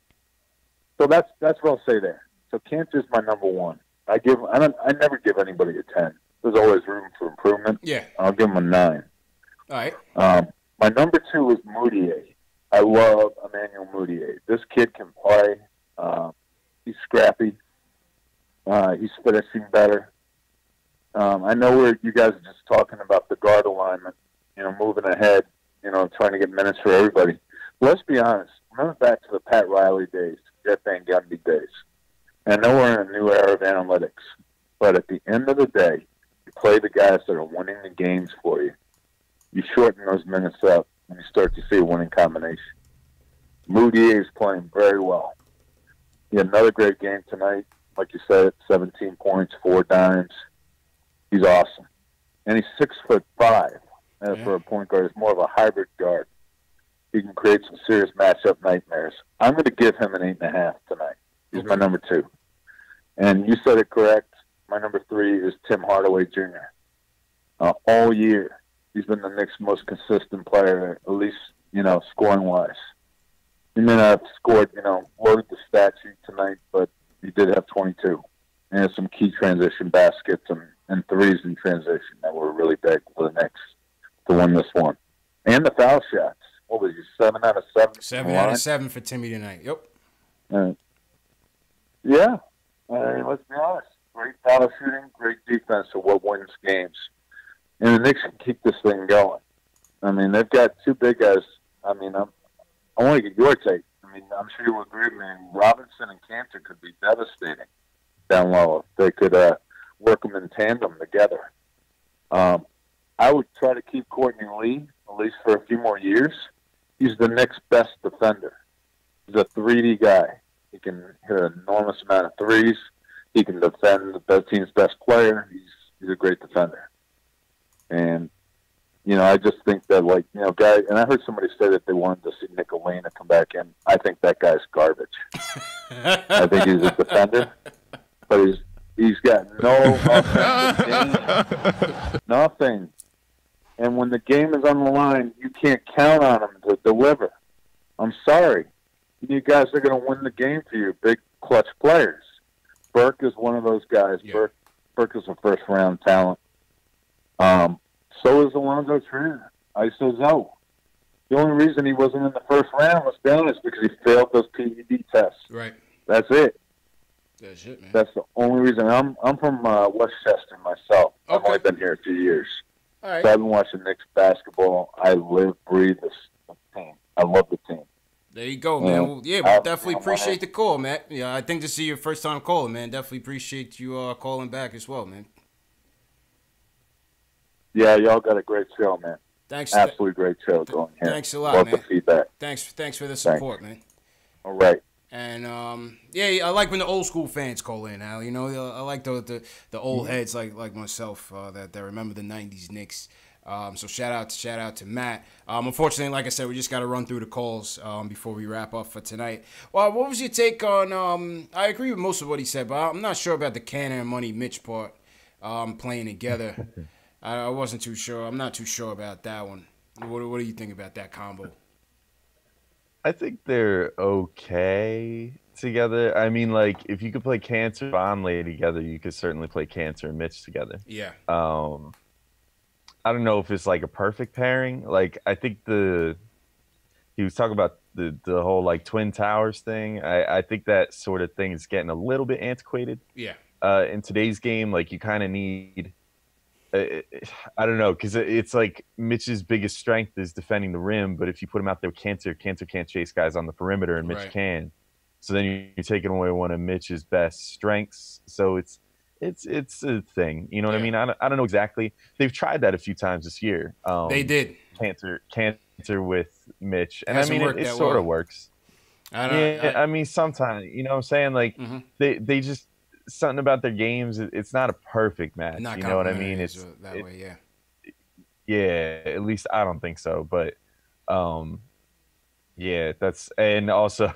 So that's what I'll say there. So Cantor's my number one. I never give anybody a 10. There's always room for improvement. Yeah. I'll give him a 9. All right. My number 2 is Moutier. I love Emmanuel Moutier. This kid can play. He's scrappy. He's finishing better. I know where you guys are just talking about the guard alignment, moving ahead, trying to get minutes for everybody. Let's be honest. Remember back to the Pat Riley days, Jeff Van Gundy days. I know we're in a new era of analytics, but at the end of the day, you play the guys that are winning the games for you. You shorten those minutes up, and you start to see a winning combination. Moutier is playing very well. He had another great game tonight. Like you said, 17 points, 4 dimes. He's awesome. And he's 6'5". For a point guard, he's more of a hybrid guard. He can create some serious matchup nightmares. I'm going to give him an 8.5 tonight. He's my number 2. And you said it correct. My number 3 is Tim Hardaway Jr. All year, he's been the Knicks' most consistent player, at least, scoring-wise. He may not have scored, loaded the stat sheet tonight, but he did have 22. And had some key transition baskets and threes in transition that were really big for the Knicks to win this one. And the foul shots. What was he, 7 out of 7? 7 out of 7 for Timmy tonight. Yep. Yeah. I mean, let's be honest. great foul shooting, great defense are what wins games. And the Knicks can keep this thing going. I mean, they've got two big guys. I mean, I want to get your take. I mean, I'm sure you will agree with me. Robinson and Cantor could be devastating down low if they could work them in tandem together. I would try to keep Courtney Lee, at least for a few more years. He's the next best defender. He's a 3D guy. He can hit an enormous amount of threes. He can defend the team's best player. He's a great defender. And, you know, I just think that, like, you know, guy, and I heard somebody say that they wanted to see Nicolina come back in. I think that guy's garbage. I think he's a defender, but he's got no offensive game. Nothing. And when the game is on the line, you can't count on him to deliver. I'm sorry. You guys are going to win the game for you, big clutch players. Burke is one of those guys. Yeah. Burke is a first-round talent. So is Alonzo Trier. ISO. The only reason he wasn't in the first round, let's be honest, because he failed those PED tests. Right. That's it. That's it, man. That's the only reason. I'm from Westchester myself. Okay. I've only been here a few years. All right. So I've been watching Knicks basketball. I live, breathe this team. I love the team. There you go, man. Well, yeah, we definitely appreciate the call, man. Yeah, I think this is your first time calling, man. Definitely appreciate you calling back as well, man. Yeah, y'all got a great show, man. Thanks. Absolutely great show going here. Thanks a lot, love man. The feedback. Thanks for the support, man. All right. And yeah, I like when the old school fans call in, Al. You know, I like the old heads like myself that remember the '90s Knicks. So shout out to Matt. Unfortunately, like I said, we just got to run through the calls before we wrap up for tonight. Well, what was your take on? I agree with most of what he said, but I'm not sure about the Cannon and Money Mitch part playing together. I wasn't too sure. I'm not too sure about that one. What do you think about that combo? I think they're okay together. I mean, like, if you could play Cancer and Vonleh together, you could certainly play Cancer and Mitch together. Yeah. I don't know if it's like a perfect pairing. Like, I think he was talking about the whole like Twin Towers thing. I think that sort of thing is getting a little bit antiquated. Yeah. In today's game, like, you kind of need. I don't know, because it's like Mitch's biggest strength is defending the rim, but if you put him out there with Cantor can't chase guys on the perimeter, and Mitch can. So then you're taking away one of Mitch's best strengths. So it's a thing. You know what I mean? I don't know exactly. They've tried that a few times this year. They did. Cantor with Mitch, and I mean it sort of works. I mean sometimes, you know what I'm saying? Like they just. Something about their games, it's not a perfect match. You know what I mean? It's that way, yeah. Yeah, at least I don't think so. But yeah, and also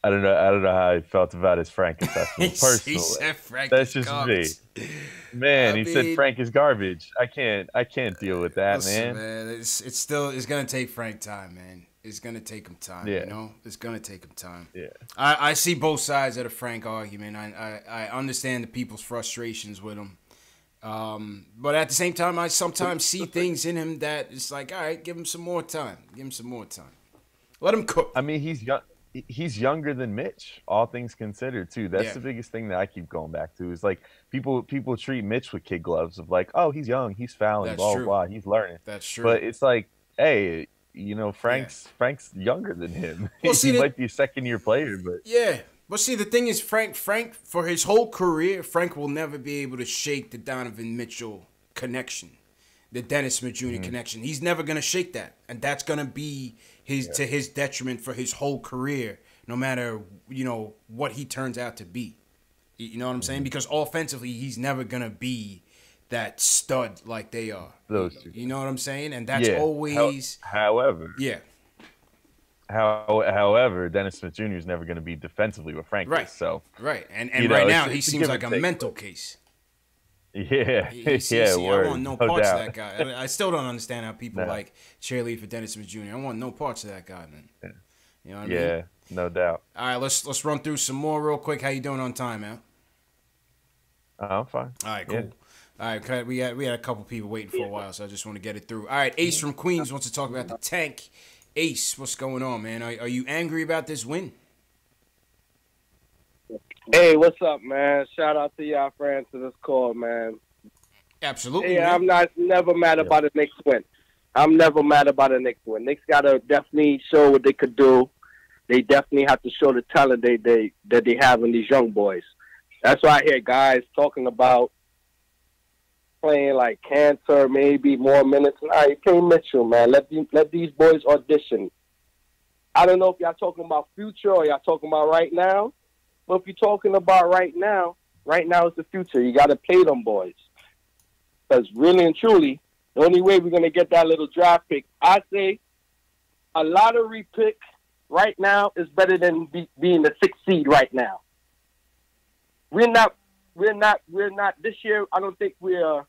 I don't know how I felt about his Frank assessment personally. He said Frank That's is just garbage. me. Man, he said Frank is garbage. I can't deal with that, listen, man. It's gonna take Frank time, man. It's gonna take him time. Yeah. You know, it's gonna take him time. Yeah. I see both sides of the Frank argument. I understand the people's frustrations with him. But at the same time, I sometimes see things in him that it's like, all right, give him some more time. Give him some more time. Let him cook. I mean, he's younger than Mitch, all things considered, too. That's the biggest thing that I keep going back to is like people treat Mitch with kid gloves of like, oh, he's young, he's fouling, blah, blah, blah, he's learning. That's true. But it's like, hey, you know, Frank's younger than him. Well, he might be a second-year player, but yeah. But see, the thing is, Frank, for his whole career, Frank will never be able to shake the Donovan Mitchell connection, the Dennis Smith Jr. connection. He's never gonna shake that, and that's gonna be to his detriment for his whole career, no matter what he turns out to be. You know what I'm saying? Because offensively, he's never gonna be that stud like they are. Those two. You know what I'm saying? And that's always. However. Yeah. However, Dennis Smith Jr. is never going to be defensively with Frank. Right. So. Right. And right now he seems like a mental case. Yeah. I want no parts of that guy. I still don't understand how people like cheerlead for Dennis Smith Jr. I want no parts of that guy, man. Yeah. You know what I mean? Yeah, no doubt. All right, let's run through some more real quick. How you doing on time, man? I'm fine. All right, cool. All right, we had a couple people waiting for a while, so I just want to get it through. All right, Ace from Queens wants to talk about the tank. Ace, what's going on, man? Are you angry about this win? Hey, what's up, man? Shout out to y'all for answering this call, man. Absolutely. Yeah, I'm never mad about a Knicks win. I'm never mad about a Knicks win. Knicks gotta definitely show what they could do. They definitely have to show the talent that they have in these young boys. That's why I hear guys talking about playing like Cantor, maybe more minutes. Nah, you can't Mitchell, man. Let these boys audition. I don't know if y'all talking about future or y'all talking about right now. But if you're talking about right now is the future. You got to play them boys. Because really and truly, the only way we're going to get that little draft pick, I say a lottery pick right now is better than being the 6th seed right now. We're not this year. I don't think we're a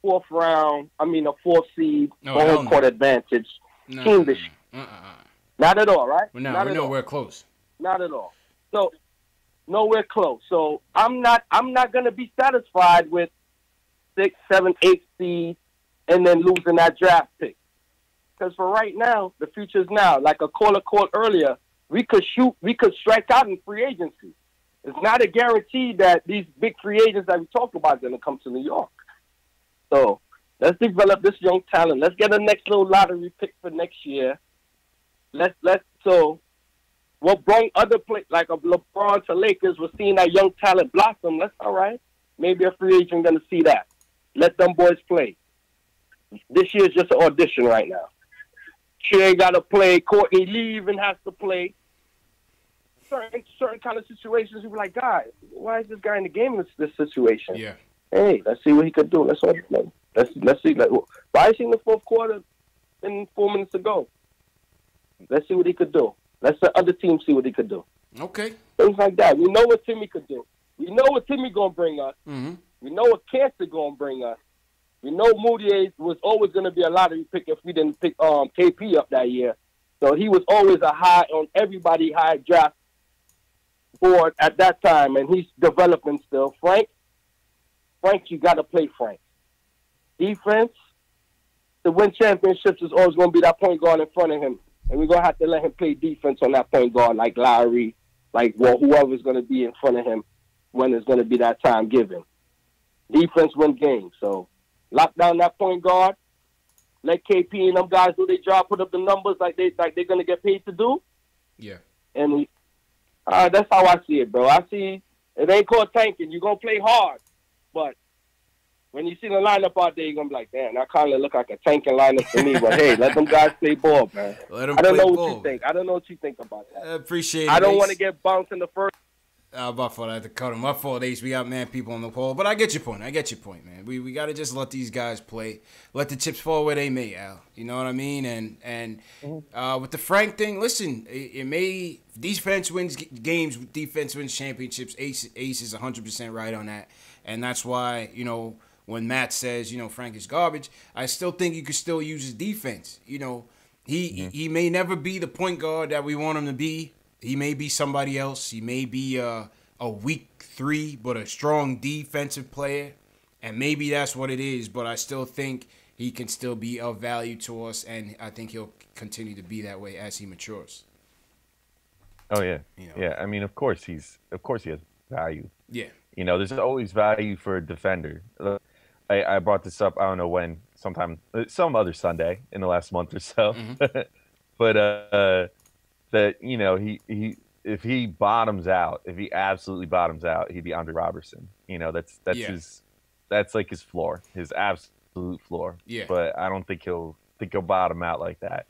4th seed, home court advantage team this year. Not at all, right? We're nowhere close. Not at all. So nowhere close. So I'm not gonna be satisfied with 6, 7, 8 seed and then losing that draft pick. Because for right now, the future's now. Like a caller called earlier, we could strike out in free agency. It's not a guarantee that these big free agents that we talk about are gonna come to New York. So let's develop this young talent. Let's get a next little lottery pick for next year. So what brought other players like a LeBron to Lakers was seeing that young talent blossom. That's all right. Maybe a free agent gonna see that. Let them boys play. This year's just an audition right now. Shea got to play. Courtney Lee even has to play. Certain kind of situations, you're like, guys, why is this guy in the game in this situation? Yeah. Hey, let's see what he could do. Let's see. Why is he in the 4th quarter and 4 minutes to go? Let's see what he could do. Let's the other team see what he could do. Okay. Things like that. We know what Timmy could do. We know what Timmy gonna bring us. Mm-hmm. We know what Cancer gonna bring us. We know Moutier was always gonna be a lottery pick if we didn't pick KP up that year. So he was always a high on everybody high draft board at that time, and he's developing still. Frank, you gotta play Frank. Defense to win championships is always gonna be that point guard in front of him. And we're going to have to let him play defense on that point guard like Lowry, whoever's going to be in front of him when it's going to be that time given. Defense win games. So lock down that point guard. Let KP and them guys do their job, put up the numbers like they're going to get paid to do. Yeah. And that's how I see it, bro. I see it ain't called tanking. You're going to play hard. But when you see the lineup out there, you're going to be like, damn, that kind of look like a tanking lineup to me. But, hey, let them guys play ball, man. I don't know what you think. I don't know what you think about that. I appreciate it, I don't want to get bounced in the first. My fault. I had to cut him. My fault, Ace. We got man people on the call. But I get your point. Man. We got to just let these guys play. Let the chips fall where they may, Al. You know what I mean? And with the Frank thing, listen, it may – defense wins games, defense wins championships. Ace is 100% right on that. And that's why, when Matt says, Frank is garbage, I still think you could still use his defense. He may never be the point guard that we want him to be. He may be somebody else. He may be a weak 3, but a strong defensive player. And maybe that's what it is, but I still think he can still be of value to us, and I think he'll continue to be that way as he matures. Oh, yeah. Yeah, I mean, of course he has value. Yeah. There's always value for a defender. I brought this up, I don't know when, some other Sunday in the last month or so. Mm-hmm. But that, he if he bottoms out, if he absolutely bottoms out, he'd be Andre Robertson. That's like his floor, his absolute floor. Yeah. But I don't think he'll bottom out like that,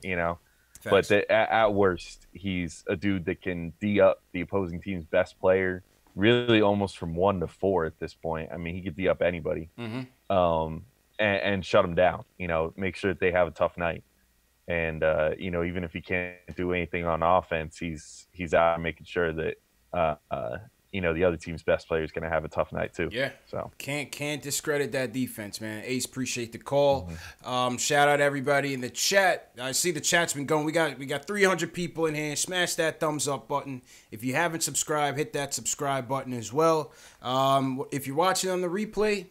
But at worst, he's a dude that can D up the opposing team's best player, really almost from 1 to 4 at this point. I mean, he could D up anybody, and shut them down. Make sure that they have a tough night. And even if he can't do anything on offense, he's out making sure that the other team's best player is going to have a tough night too. Yeah. So can't discredit that defense, man. Ace, appreciate the call. Shout out everybody in the chat. I see the chat's been going. We got 300 people in here. Smash that thumbs up button. If you haven't subscribed, hit that subscribe button as well. If you're watching on the replay,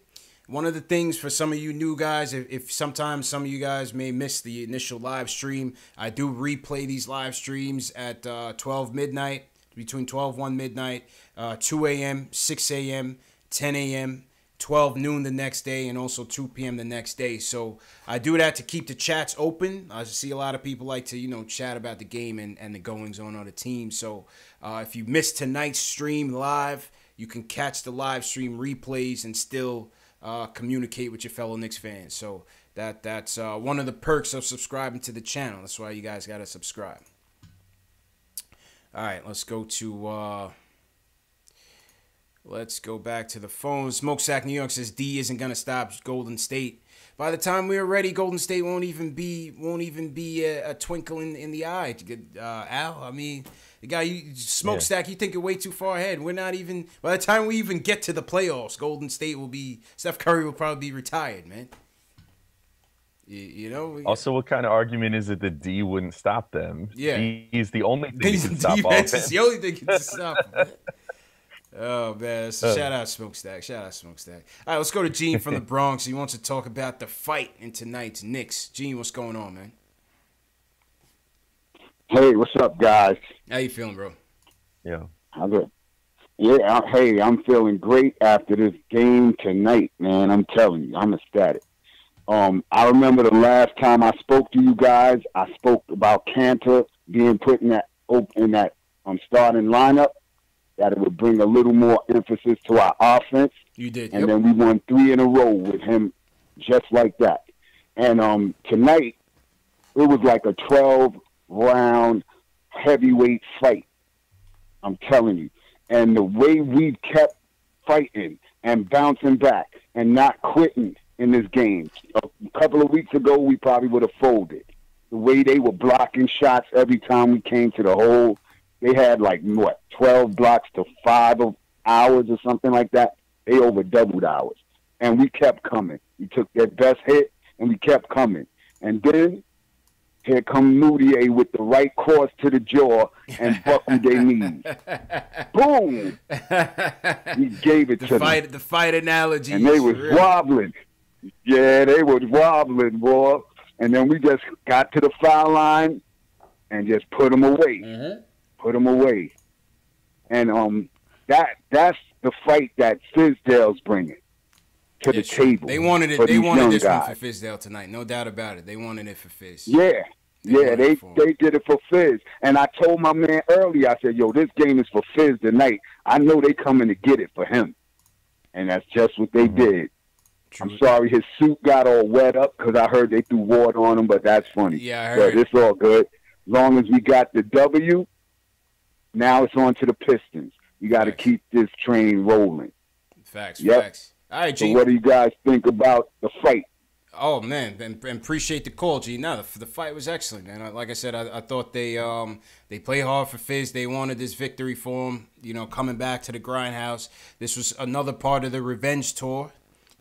one of the things for some of you new guys, if sometimes some of you guys may miss the initial live stream, I do replay these live streams at 12 midnight between 1 midnight, 2 a.m., 6 a.m., 10 a.m., 12 noon the next day, and also 2 p.m. the next day. So I do that to keep the chats open. I see a lot of people like to, chat about the game and the goings on the team. So if you missed tonight's stream live, you can catch the live stream replays and still communicate with your fellow Knicks fans. So that's one of the perks of subscribing to the channel. That's why you guys got to subscribe. All right, let's go to... Let's go back to the phone. Smokestack New York says D isn't gonna stop Golden State. By the time we're ready, Golden State won't even be a twinkle in the eye. Al, I mean, the guy Smokestack, you think you're way too far ahead. We're not even. By the time we even get to the playoffs, Golden State will be. Steph Curry will probably be retired, man. You know. Also, what kind of argument is it that D wouldn't stop them? Yeah, he's the only thing that can stop offense. offense. It's the only thing that can stop them. Oh, man. So shout out Smokestack. All right, let's go to Gene from the Bronx. He wants to talk about the fight in tonight's Knicks. Gene, what's going on, man? Hey, what's up, guys? How you feeling, bro? Yeah. I'm good. Yeah, I'm feeling great after this game tonight, man. I'm telling you, I'm ecstatic. I remember the last time I spoke to you guys, I spoke about Cantor being put in that starting lineup, that it would bring a little more emphasis to our offense. You did, and then we won 3 in a row with him just like that. And tonight, it was like a 12-round heavyweight fight. I'm telling you. And the way we kept fighting and bouncing back and not quitting in this game. A couple of weeks ago, we probably would have folded. The way they were blocking shots every time we came to the hole. They had 12 blocks to 5 of ours or something like that. They over doubled ours. And we kept coming. We took their best hit and we kept coming. And then here come Moutier with the right cross to the jaw and buckled their knees. Boom! He gave it to them. The fight analogy. And they was wobbling. Yeah, they was wobbling, boy. And then we just got to the foul line and just put them away. Mm-hmm. Put them away. And that's the fight that Fizdale's bringing to the table. They wanted it. They wanted this one for Fizdale tonight. No doubt about it. They wanted it for Fizz. Yeah. They did it for Fizz. And I told my man earlier, I said, yo, this game is for Fizz tonight. I know they coming to get it for him. And that's just what they did. True. I'm sorry his suit got all wet up because I heard they threw water on him, but that's funny. Yeah, I heard. But it's all good. As long as we got the W, now it's on to the Pistons. You got to keep this train rolling. Facts. All right, G. So what do you guys think about the fight? Oh, man, and appreciate the call, G. No, the fight was excellent, man. Like I said, I thought they played hard for Fizz. They wanted this victory for him, coming back to the grindhouse. This was another part of the revenge tour.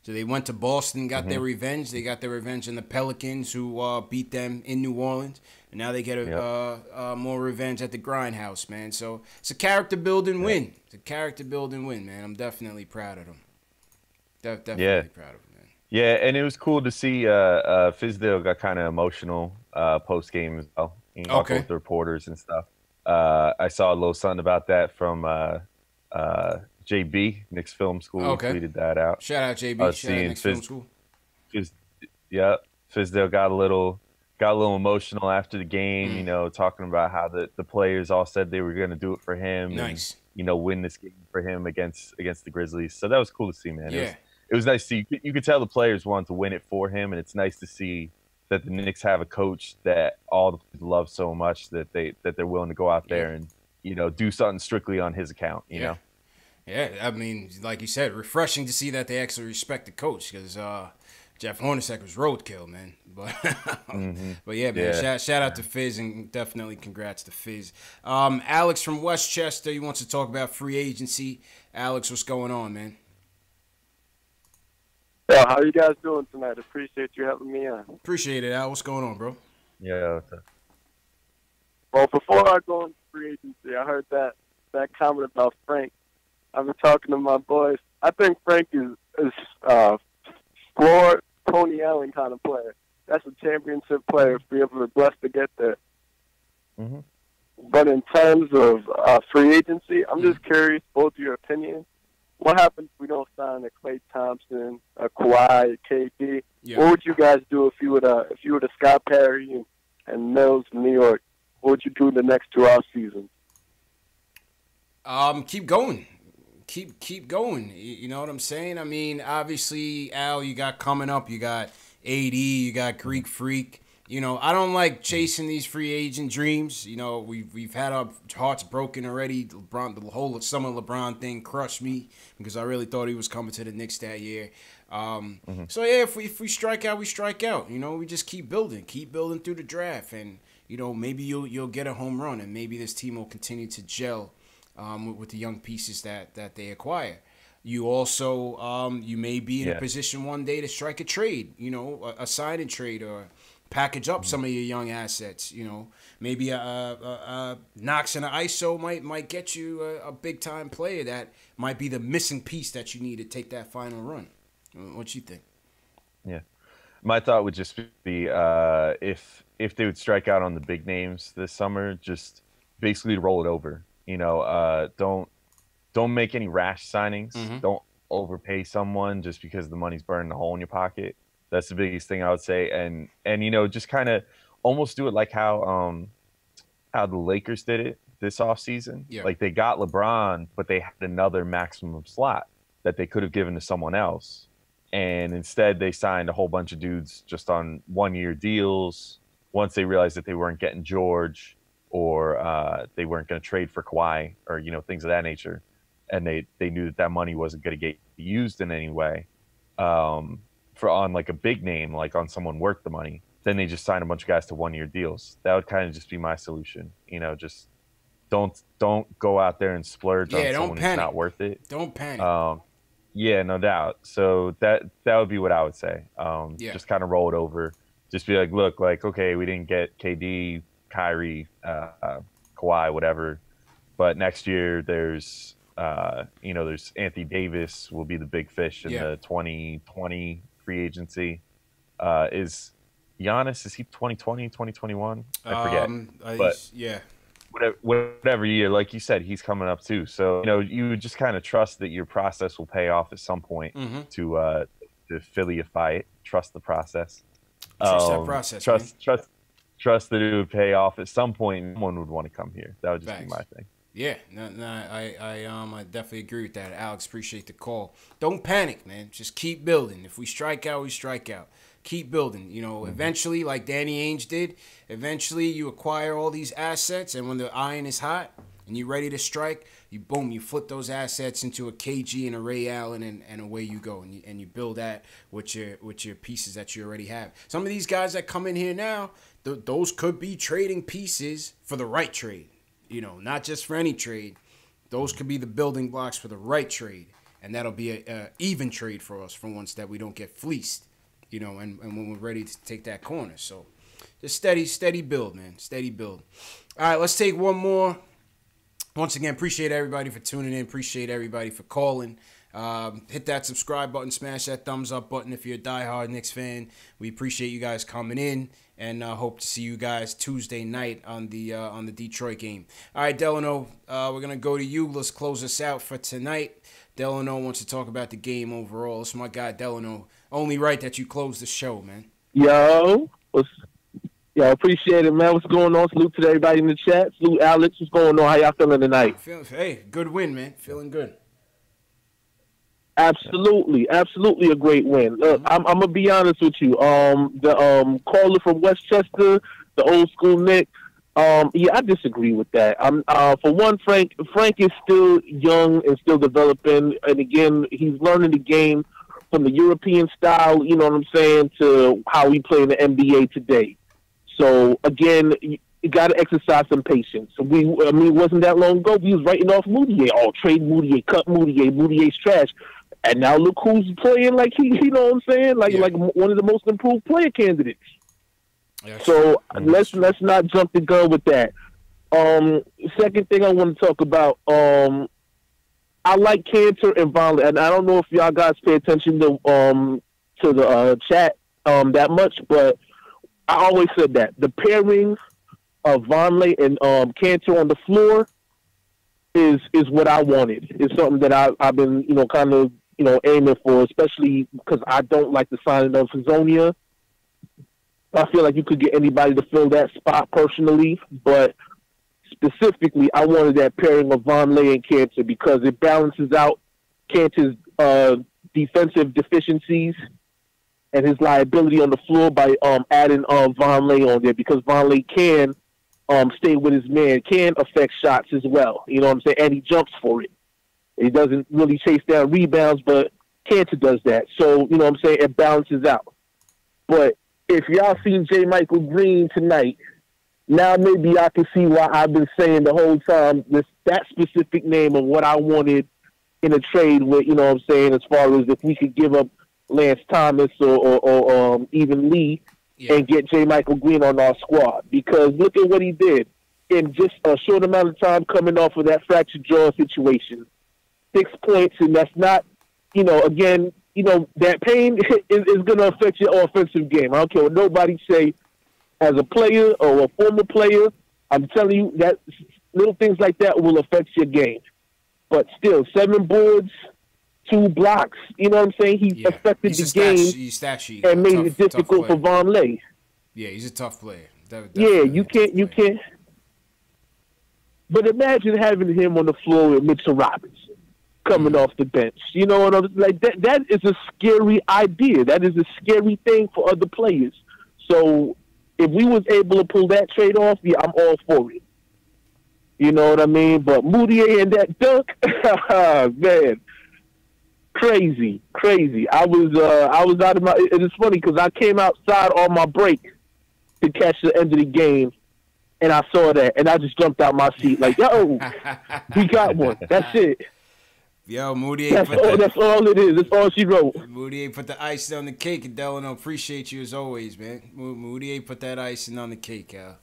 So they went to Boston, got their revenge. They got their revenge in the Pelicans, who beat them in New Orleans. And now they get more revenge at the grindhouse, man. So it's a character-building win. It's a character-building win, man. I'm definitely proud of them. Definitely proud of them, man. Yeah, and it was cool to see Fizdale got kind of emotional post-game as well. Talking with the reporters and stuff. I saw a little something about that from JB, Knicks Film School, tweeted that out. Shout out JB, shout out Knicks Film School. Fizdale got a little emotional after the game, talking about how the players all said they were going to do it for him. Nice. And, win this game for him against the Grizzlies. So that was cool to see, man. Yeah. It was nice to see. You could tell the players wanted to win it for him, and it's nice to see that the Knicks have a coach that all the players love so much that they're willing to go out there and, do something strictly on his account, you know? Yeah, I mean, like you said, refreshing to see that they actually respect the coach because Jeff Hornacek was roadkill, man. But but yeah, man, shout out to Fizz and definitely congrats to Fizz. Alex from Westchester, he wants to talk about free agency. Alex, what's going on, man? Yeah, how are you guys doing tonight? Appreciate you having me on. Appreciate it, Al. What's going on, bro? Yeah. Well, before I go into free agency, I heard that comment about Frank. I've been talking to my boys. I think Frank is floor Tony Allen kind of player. That's a championship player. Be able to bless to get there. Mm-hmm. But in terms of free agency, I'm just curious, both your opinions. What happens if we don't sign a Klay Thompson, a Kawhi, a KD? Yeah. What would you guys do if you were the Scott Perry and Mills in New York? What would you do the next 2 off seasons? Keep going. Keep going. You know what I'm saying? I mean, obviously, Al, you got coming up, you got AD, you got Greek Freak. You know, I don't like chasing these free agent dreams. You know, we've had our hearts broken already. LeBron, the whole summer LeBron thing crushed me because I really thought he was coming to the Knicks that year. So yeah, if we strike out, we strike out. You know, we just keep building through the draft, and you know, maybe you'll get a home run, and maybe this team will continue to gel with the young pieces that they acquire. You also you may be in a position one day to strike a trade. You know, a sign and trade or package up some of your young assets. You know, maybe a Knox and an ISO might get you a big time player that might be the missing piece that you need to take that final run. What you think? Yeah, my thought would just be if they would strike out on the big names this summer, just basically roll it over. You know, don't make any rash signings. Don't overpay someone just because the money's burning a hole in your pocket. That's the biggest thing I would say. And you know, just kind of almost do it like how the Lakers did it this offseason. Yeah. Like they got LeBron, but they had another maximum slot that they could have given to someone else. And instead they signed a whole bunch of dudes just on 1-year deals once they realized that they weren't getting George or they weren't going to trade for Kawhi or, you know, things of that nature. And they knew that money wasn't going to get used in any way. For on like a big name, like on someone worth the money, then they just sign a bunch of guys to 1-year deals. That would kind of just be my solution. You know, just don't go out there and splurge on someone who's not worth it. Don't panic. Yeah, no doubt. So that would be what I would say. Just kind of roll it over. Just be like, look, like, okay, we didn't get KD, Kyrie, Kawhi, whatever. But next year there's there's Anthony Davis will be the big fish in the 2020 free agency. Is Giannis, is he 2020, 2021? I forget. But yeah. Whatever year, like you said, he's coming up too. So, you know, you would just kind of trust that your process will pay off at some point to Phillyify it. Trust the process. Trust that process. Trust that it would pay off at some point. Someone would want to come here. That would just be my thing. Yeah, I definitely agree with that, Alex. Appreciate the call. Don't panic, man. Just keep building. If we strike out, we strike out. Keep building. You know, eventually, like Danny Ainge did, eventually you acquire all these assets, and when the iron is hot and you're ready to strike, you flip those assets into a KG and a Ray Allen, and away you go, and you build that with your pieces that you already have. Some of these guys that come in here now, those could be trading pieces for the right trade. You know, not just for any trade. Those could be the building blocks for the right trade, and that'll be a even trade for us for once that we don't get fleeced. You know, and when we're ready to take that corner. So just steady build, man. Steady build. All right, let's take one more. Once again, appreciate everybody for tuning in. Appreciate everybody for calling. Hit that subscribe button. Smash that thumbs up button if you're a diehard Knicks fan. We appreciate you guys coming in, and hope to see you guys Tuesday night on the Detroit game. All right, Delano, we're going to go to you. Let's close this out for tonight. Delano wants to talk about the game overall. It's my guy, Delano. Only right that you close the show, man. Yo, appreciate it, man. What's going on? Salute to everybody in the chat. Salute Alex. What's going on? How y'all feeling tonight? Hey, good win, man. Feeling good. Absolutely a great win. Look, I'm gonna be honest with you. The caller from Westchester, the old school Nick. I disagree with that. For one, Frank is still young and still developing, and again, he's learning the game from the European style, you know what I'm saying, to how we play in the NBA today. So again, you got to exercise some patience. It wasn't that long ago we was writing off Moutier. Oh, trade Moutier, cut Moutier, Moutier's trash. And now look who's playing like he, you know what I'm saying, like one of the most improved player candidates. So let's not jump the gun with that. Second thing I want to talk about, I like Cantor and Vonleh, and I don't know if y'all guys pay attention to the chat that much, but I always said that the pairing Vonleh and Cantor on the floor is what I wanted. It's something that I've been, kind of, aiming for, especially because I don't like the signing of Hazonia. I feel like you could get anybody to fill that spot personally, but specifically, I wanted that pairing of Vonleh and Cantor because it balances out Cantor's defensive deficiencies and his liability on the floor by adding Vonleh on there, because Vonleh can stay with his man, can affect shots as well. You know what I'm saying? And he jumps for it. He doesn't really chase down rebounds, but Cantor does that. So, you know what I'm saying? It balances out. But if y'all seen J. Michael Green tonight, now maybe I can see why I've been saying the whole time that specific name of what I wanted in a trade with, you know what I'm saying, as far as if we could give up Lance Thomas or even Lee and get J. Michael Green on our squad. Because look at what he did in just a short amount of time coming off of that fractured jaw situation. 6 points, and that's not, again, that pain is going to affect your offensive game. I don't care what nobody say. As a player or a former player, I'm telling you that little things like that will affect your game. But still, 7 boards, 2 blocks, you know what I'm saying? He affected the game and made it difficult for Vonleh. Yeah, he's a tough player. Yeah, you can't. But imagine having him on the floor with Mitchell Robinson coming off the bench. You know what I'm like? That is a scary idea. That is a scary thing for other players. So if we was able to pull that trade off, yeah, I'm all for it. You know what I mean? But Moutier and that dunk, man, crazy. I was out of my. It's funny because I came outside on my break to catch the end of the game, and I saw that, and I just jumped out my seat like, yo, we got one. That's it. Yo, Moutier. That's all it is. That's all she wrote. Moutier put the icing on the cake, and Delano, appreciate you as always, man. Moutier put that icing on the cake, Al.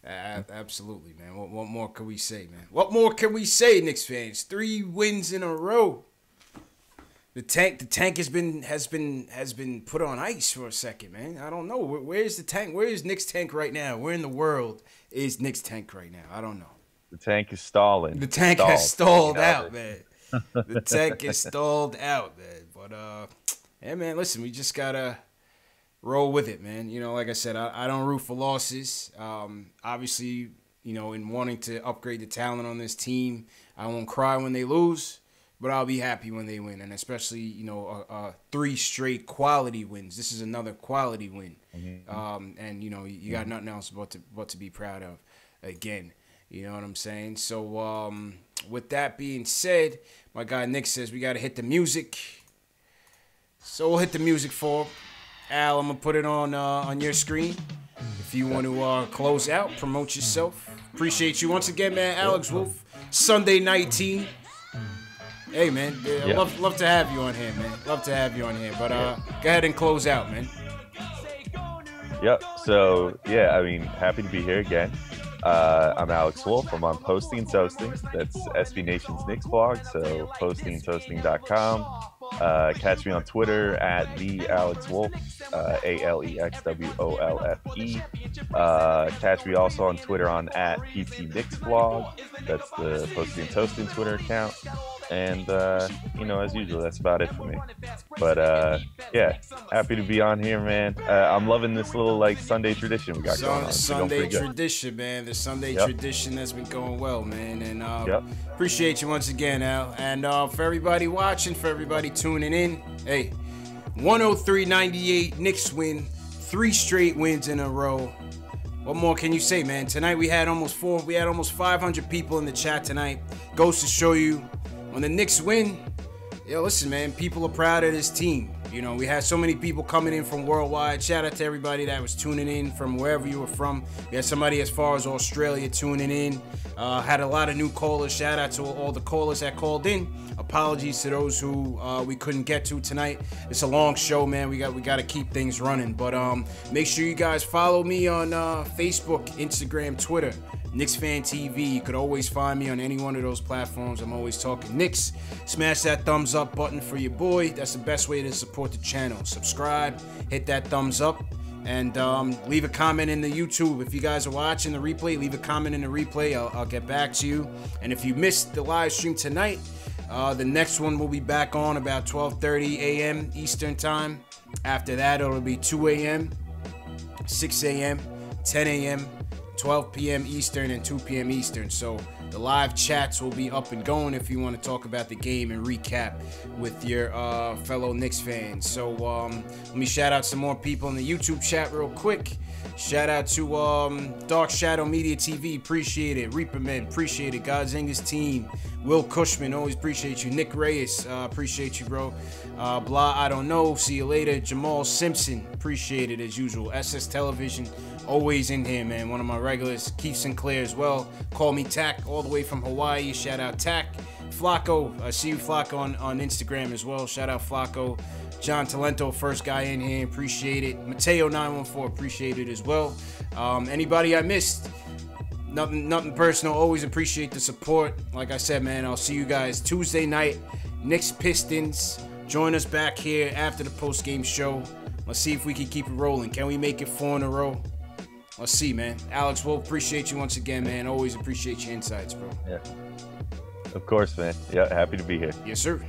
Absolutely, man. What more can we say, man? What more can we say, Knicks fans? 3 wins in a row. The tank has been put on ice for a second, man. I don't know. Where's the tank? Where is Knicks tank right now? Where in the world is Knicks tank right now? I don't know. The tank is stalling. The tank has stalled out, man. The tank is stalled out, man. But yeah, man. Listen, we just gotta roll with it, man. Like I said, I don't root for losses. Obviously, in wanting to upgrade the talent on this team, I won't cry when they lose. But I'll be happy when they win, and especially 3 straight quality wins. This is another quality win, and you got nothing else but to be proud of. Again, you know what I'm saying. So with that being said, my guy Nick says we got to hit the music. So we'll hit the music for Al. I'm gonna put it on your screen. If you want to close out, promote yourself. Appreciate you once again, man. Alex Wolf, Sunday night team. Hey, man, love to have you on here, man. Love to have you on here. But go ahead and close out, man. Yep. So, yeah, I mean, happy to be here again. I'm Alex Wolf. I'm on Posting and Toasting. That's SB Nation's Knicks blog, so postingandtoasting.com. Catch me on Twitter at @TheAlexWolf, ALEXWOLFE. Catch me also on Twitter on @PTKnicksblog. That's the Posting and Toasting Twitter account. And, as usual, that's about it for me. But, yeah, happy to be on here, man. I'm loving this little, Sunday tradition we got going on. Sunday tradition, man. The Sunday tradition has been going well, man. And appreciate you once again, Al. And for everybody watching, for everybody tuning in, hey, 103-98 Knicks win. 3 straight wins in a row. What more can you say, man? Tonight we had almost 500 people in the chat tonight. Goes to show you, when the Knicks win, listen, man, people are proud of this team. We had so many people coming in from worldwide. Shout out to everybody that was tuning in from wherever you were from. We had somebody as far as Australia tuning in. Had a lot of new callers. Shout out to all the callers that called in. Apologies to those who we couldn't get to tonight. It's a long show, man. We got to keep things running. But make sure you guys follow me on Facebook, Instagram, Twitter. Knicks Fan TV. You could always find me on any one of those platforms. I'm always talking Knicks. Smash that thumbs up button for your boy. That's the best way to support the channel. Subscribe, hit that thumbs up. And leave a comment in the YouTube. If you guys are watching the replay, leave a comment in the replay. I'll get back to you. And if you missed the live stream tonight, the next one will be back on about 12:30 a.m. Eastern time. After that, it'll be 2 a.m., 6 a.m., 10 a.m., 12 p.m. Eastern, and 2 p.m. Eastern. So the live chats will be up and going if you want to talk about the game and recap with your fellow Knicks fans. So let me shout out some more people in the YouTube chat real quick. Shout out to Dark Shadow Media TV, appreciate it. Reaperman, appreciate it. Godzinga's team. Will Cushman, always appreciate you. Nick Reyes, appreciate you, bro. Blah, I don't know. See you later. Jamal Simpson, appreciate it as usual. SS Television, always in here, man. One of my regulars. Keith Sinclair as well. Call me Tack, all the way from Hawaii. Shout out Tack. Flacco, I see you, Flacco, on Instagram as well. Shout out Flacco. John Talento, first guy in here, appreciate it. Mateo914, appreciate it as well. Anybody I missed, nothing personal, always appreciate the support. Like I said, man, I'll see you guys Tuesday night, Knicks Pistons. Join us back here after the post-game show. Let's see if we can keep it rolling. Can we make it 4 in a row? Let's see, man. Alex, we'll appreciate you once again, man. Always appreciate your insights, bro. Yeah. Of course, man. Yeah, happy to be here. Yes, sir.